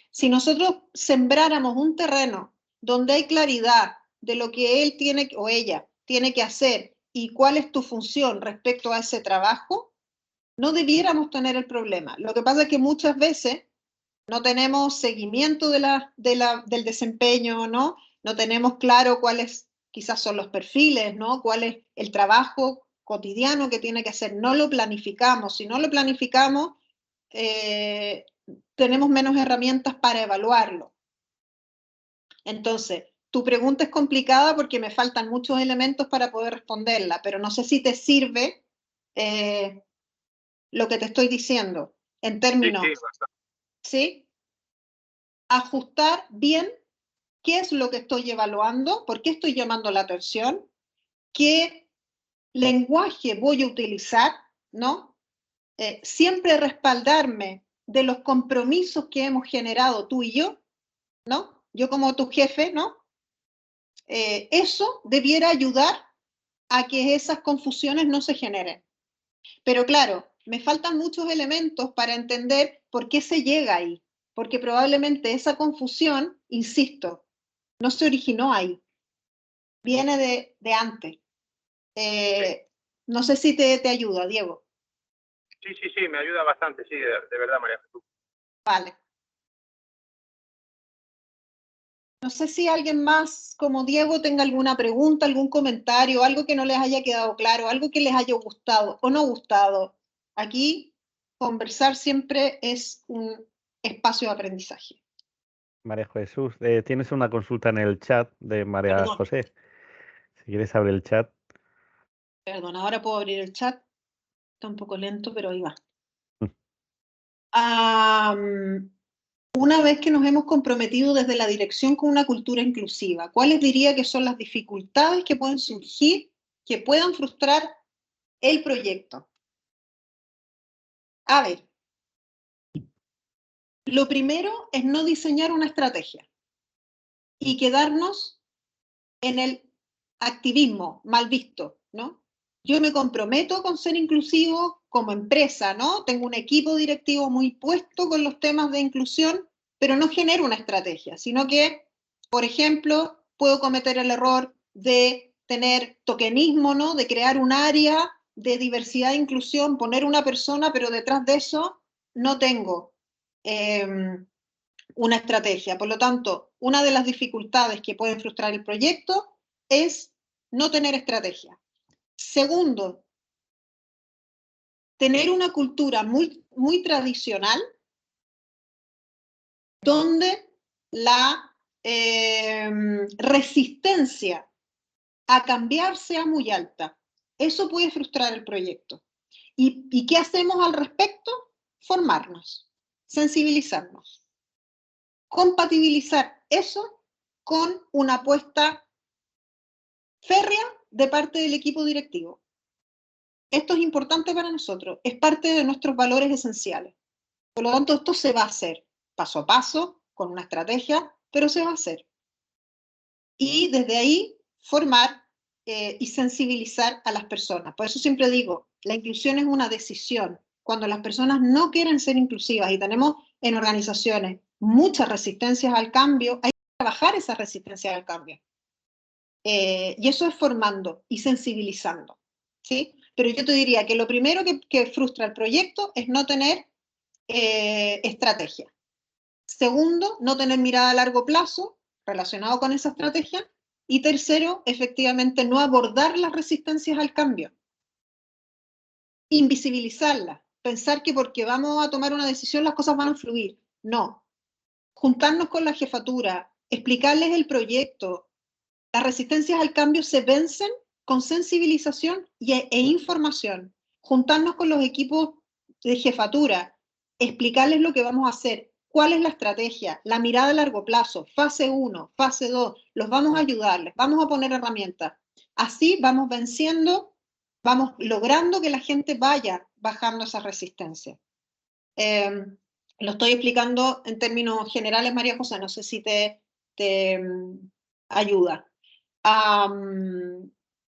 Si nosotros sembráramos un terreno donde hay claridad de lo que él tiene o ella tiene que hacer y cuál es tu función respecto a ese trabajo, no debiéramos tener el problema. Lo que pasa es que muchas veces no tenemos seguimiento del desempeño, ¿no? No tenemos claro cuáles quizás son los perfiles, ¿no? Cuál es el trabajo cotidiano que tiene que hacer. No lo planificamos. Si no lo planificamos, tenemos menos herramientas para evaluarlo. Entonces, tu pregunta es complicada porque me faltan muchos elementos para poder responderla, pero no sé si te sirve lo que te estoy diciendo en términos, ¿sí? Ajustar bien qué es lo que estoy evaluando, por qué estoy llamando la atención, qué lenguaje voy a utilizar, ¿no? Siempre respaldarme de los compromisos que hemos generado tú y yo, ¿no? Yo como tu jefe, ¿no? Eso debiera ayudar a que esas confusiones no se generen. Pero claro, me faltan muchos elementos para entender por qué se llega ahí, porque probablemente esa confusión, insisto, no se originó ahí, viene de antes. No sé si te ayuda, Diego. Sí, me ayuda bastante, sí, de verdad, María Jesús. Vale. No sé si alguien más como Diego tenga alguna pregunta, algún comentario, algo que no les haya quedado claro, algo que les haya gustado o no gustado. Aquí conversar siempre es un espacio de aprendizaje. María Jesús, tienes una consulta en el chat de María Perdón. José. Si quieres abrir el chat. Perdón, ahora puedo abrir el chat. Está un poco lento, pero ahí va. Una vez que nos hemos comprometido desde la dirección con una cultura inclusiva, ¿cuáles diría que son las dificultades que pueden surgir que puedan frustrar el proyecto. A ver, lo primero es no diseñar una estrategia y quedarnos en el activismo mal visto, ¿no? Yo me comprometo con ser inclusivo como empresa, ¿no? Tengo un equipo directivo muy puesto con los temas de inclusión, pero no genero una estrategia, sino que, por ejemplo, puedo cometer el error de tener tokenismo, ¿no? De crear un área de diversidad e inclusión, poner una persona, pero detrás de eso no tengo una estrategia. Por lo tanto, una de las dificultades que pueden frustrar el proyecto es no tener estrategia. Segundo, tener una cultura muy tradicional donde la resistencia a cambiar sea muy alta. Eso puede frustrar el proyecto. ¿Y qué hacemos al respecto? Formarnos, sensibilizarnos, compatibilizar eso con una apuesta férrea de parte del equipo directivo. Esto es importante para nosotros, es parte de nuestros valores esenciales. Por lo tanto, esto se va a hacer paso a paso, con una estrategia, pero se va a hacer. Y desde ahí formar y sensibilizar a las personas. Por eso siempre digo, la inclusión es una decisión. Cuando las personas no quieren ser inclusivas y tenemos en organizaciones muchas resistencias al cambio, hay que trabajar esas resistencias al cambio. Y eso es formando y sensibilizando, ¿sí? Pero yo te diría que lo primero que frustra el proyecto es no tener estrategia. Segundo, no tener mirada a largo plazo relacionado con esa estrategia. Y tercero, efectivamente, no abordar las resistencias al cambio. Invisibilizarlas. Pensar que porque vamos a tomar una decisión las cosas van a fluir. No. Juntarnos con la jefatura, explicarles el proyecto. Las resistencias al cambio se vencen con sensibilización e información. Juntarnos con los equipos de jefatura, explicarles lo que vamos a hacer, cuál es la estrategia, la mirada a largo plazo, fase 1, fase 2, los vamos a ayudar, les vamos a poner herramientas. Así vamos venciendo, vamos logrando que la gente vaya bajando esa resistencia. Lo estoy explicando en términos generales, María José, no sé si te ayuda.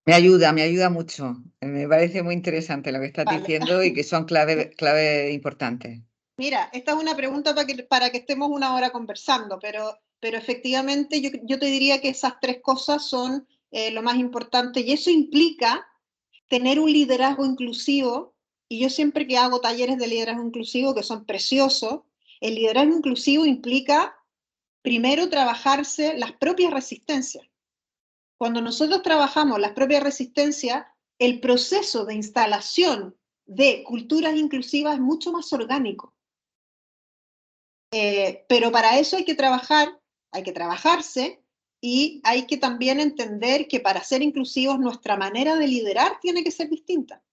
Me ayuda mucho. Me parece muy interesante lo que estás diciendo y que son clave importantes. Mira, esta es una pregunta para que estemos una hora conversando, pero efectivamente yo te diría que esas tres cosas son lo más importante y eso implica tener un liderazgo inclusivo. Y yo siempre que hago talleres de liderazgo inclusivo, que son preciosos, el liderazgo inclusivo implica primero trabajarse las propias resistencias. Cuando nosotros trabajamos las propias resistencias, el proceso de instalación de culturas inclusivas es mucho más orgánico. Pero para eso hay que trabajarse y hay que también entender que para ser inclusivos nuestra manera de liderar tiene que ser distinta.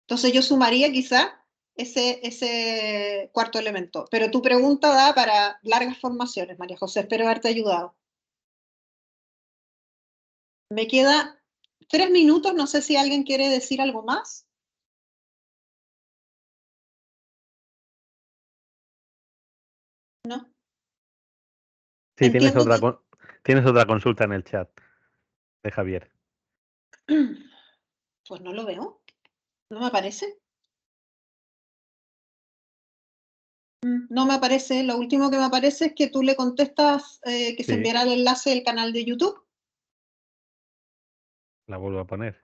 Entonces yo sumaría quizá ese cuarto elemento. Pero tu pregunta da para largas formaciones, María José. Espero haberte ayudado. Me queda 3 minutos, no sé si alguien quiere decir algo más. ¿No? Sí, tienes Entiendo otra consulta en el chat de Javier. Pues no lo veo. ¿No me aparece? No me aparece. Lo último que me aparece es que tú le contestas que se enviará el enlace del canal de YouTube. La vuelvo a poner.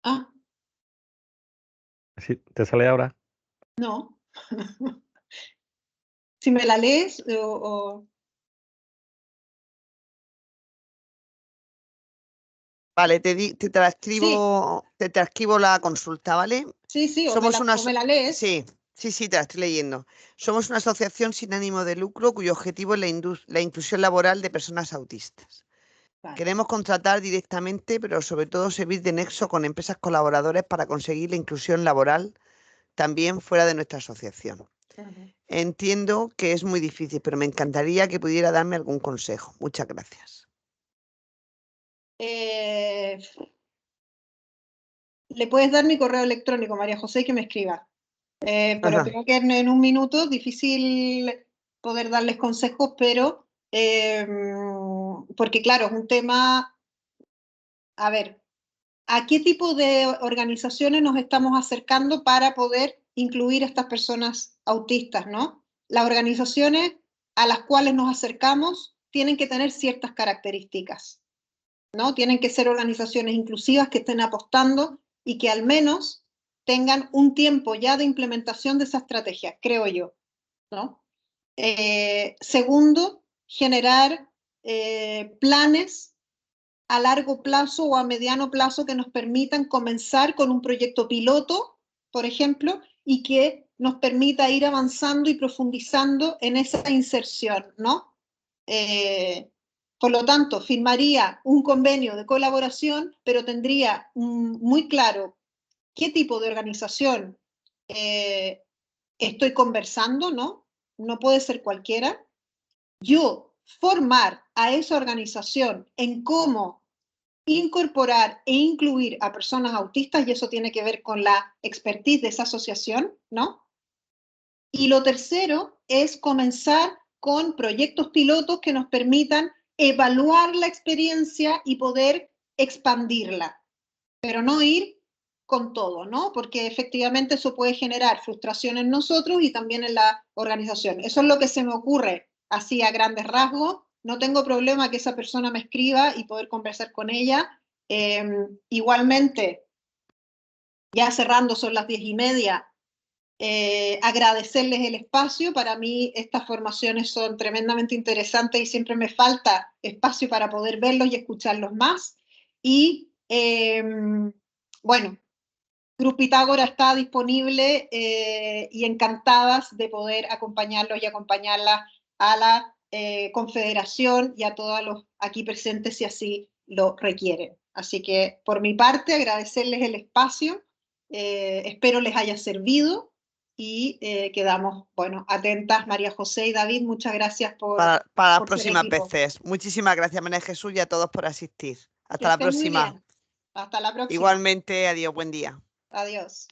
Ah, ¿Sí? ¿Te sale ahora? no. Si me la lees o... Vale, te transcribo la consulta, ¿vale? Sí, o Somos me la lees. Sí, te la estoy leyendo. Somos una asociación sin ánimo de lucro cuyo objetivo es la inclusión laboral de personas autistas. Vale. Queremos contratar directamente, pero sobre todo servir de nexo con empresas colaboradores para conseguir la inclusión laboral también fuera de nuestra asociación. Entiendo que es muy difícil, pero me encantaría que pudiera darme algún consejo. Muchas gracias. le puedes dar mi correo electrónico, María José, y que me escriba. Pero Ajá. creo que en un minuto es difícil poder darles consejos, pero porque claro, es un tema, a ver, ¿a qué tipo de organizaciones nos estamos acercando para poder incluir a estas personas autistas, ¿no? Las organizaciones a las cuales nos acercamos tienen que tener ciertas características, ¿no? Tienen que ser organizaciones inclusivas que estén apostando y que al menos tengan un tiempo ya de implementación de esa estrategia, creo yo, ¿no? Segundo, generar planes a largo plazo o a mediano plazo que nos permitan comenzar con un proyecto piloto, por ejemplo, y que nos permita ir avanzando y profundizando en esa inserción, ¿no? Por lo tanto, firmaría un convenio de colaboración, pero tendría muy claro qué tipo de organización estoy conversando, ¿no? No puede ser cualquiera. Yo formar a esa organización en cómo incorporar e incluir a personas autistas, y eso tiene que ver con la expertise de esa asociación, ¿no? Y lo tercero es comenzar con proyectos pilotos que nos permitan evaluar la experiencia y poder expandirla, pero no ir con todo, ¿no? Porque efectivamente eso puede generar frustración en nosotros y también en la organización. Eso es lo que se me ocurre así a grandes rasgos. No tengo problema que esa persona me escriba y poder conversar con ella. Igualmente, ya cerrando, son las 10:30, agradecerles el espacio. Para mí estas formaciones son tremendamente interesantes y siempre me falta espacio para poder verlos y escucharlos más. Y bueno, Grupo Pitágora está disponible y encantadas de poder acompañarlos y acompañarlas a la Confederación y a todos los aquí presentes si así lo requieren. Así que por mi parte agradecerles el espacio, espero les haya servido y quedamos, bueno, atentas. María José y David, muchas gracias Para las por ser próximas equipo. veces. Muchísimas gracias, María Jesús, y a todos por asistir. Que Hasta la estén muy próxima. bien. Hasta la próxima. Igualmente, adiós, buen día. Adiós.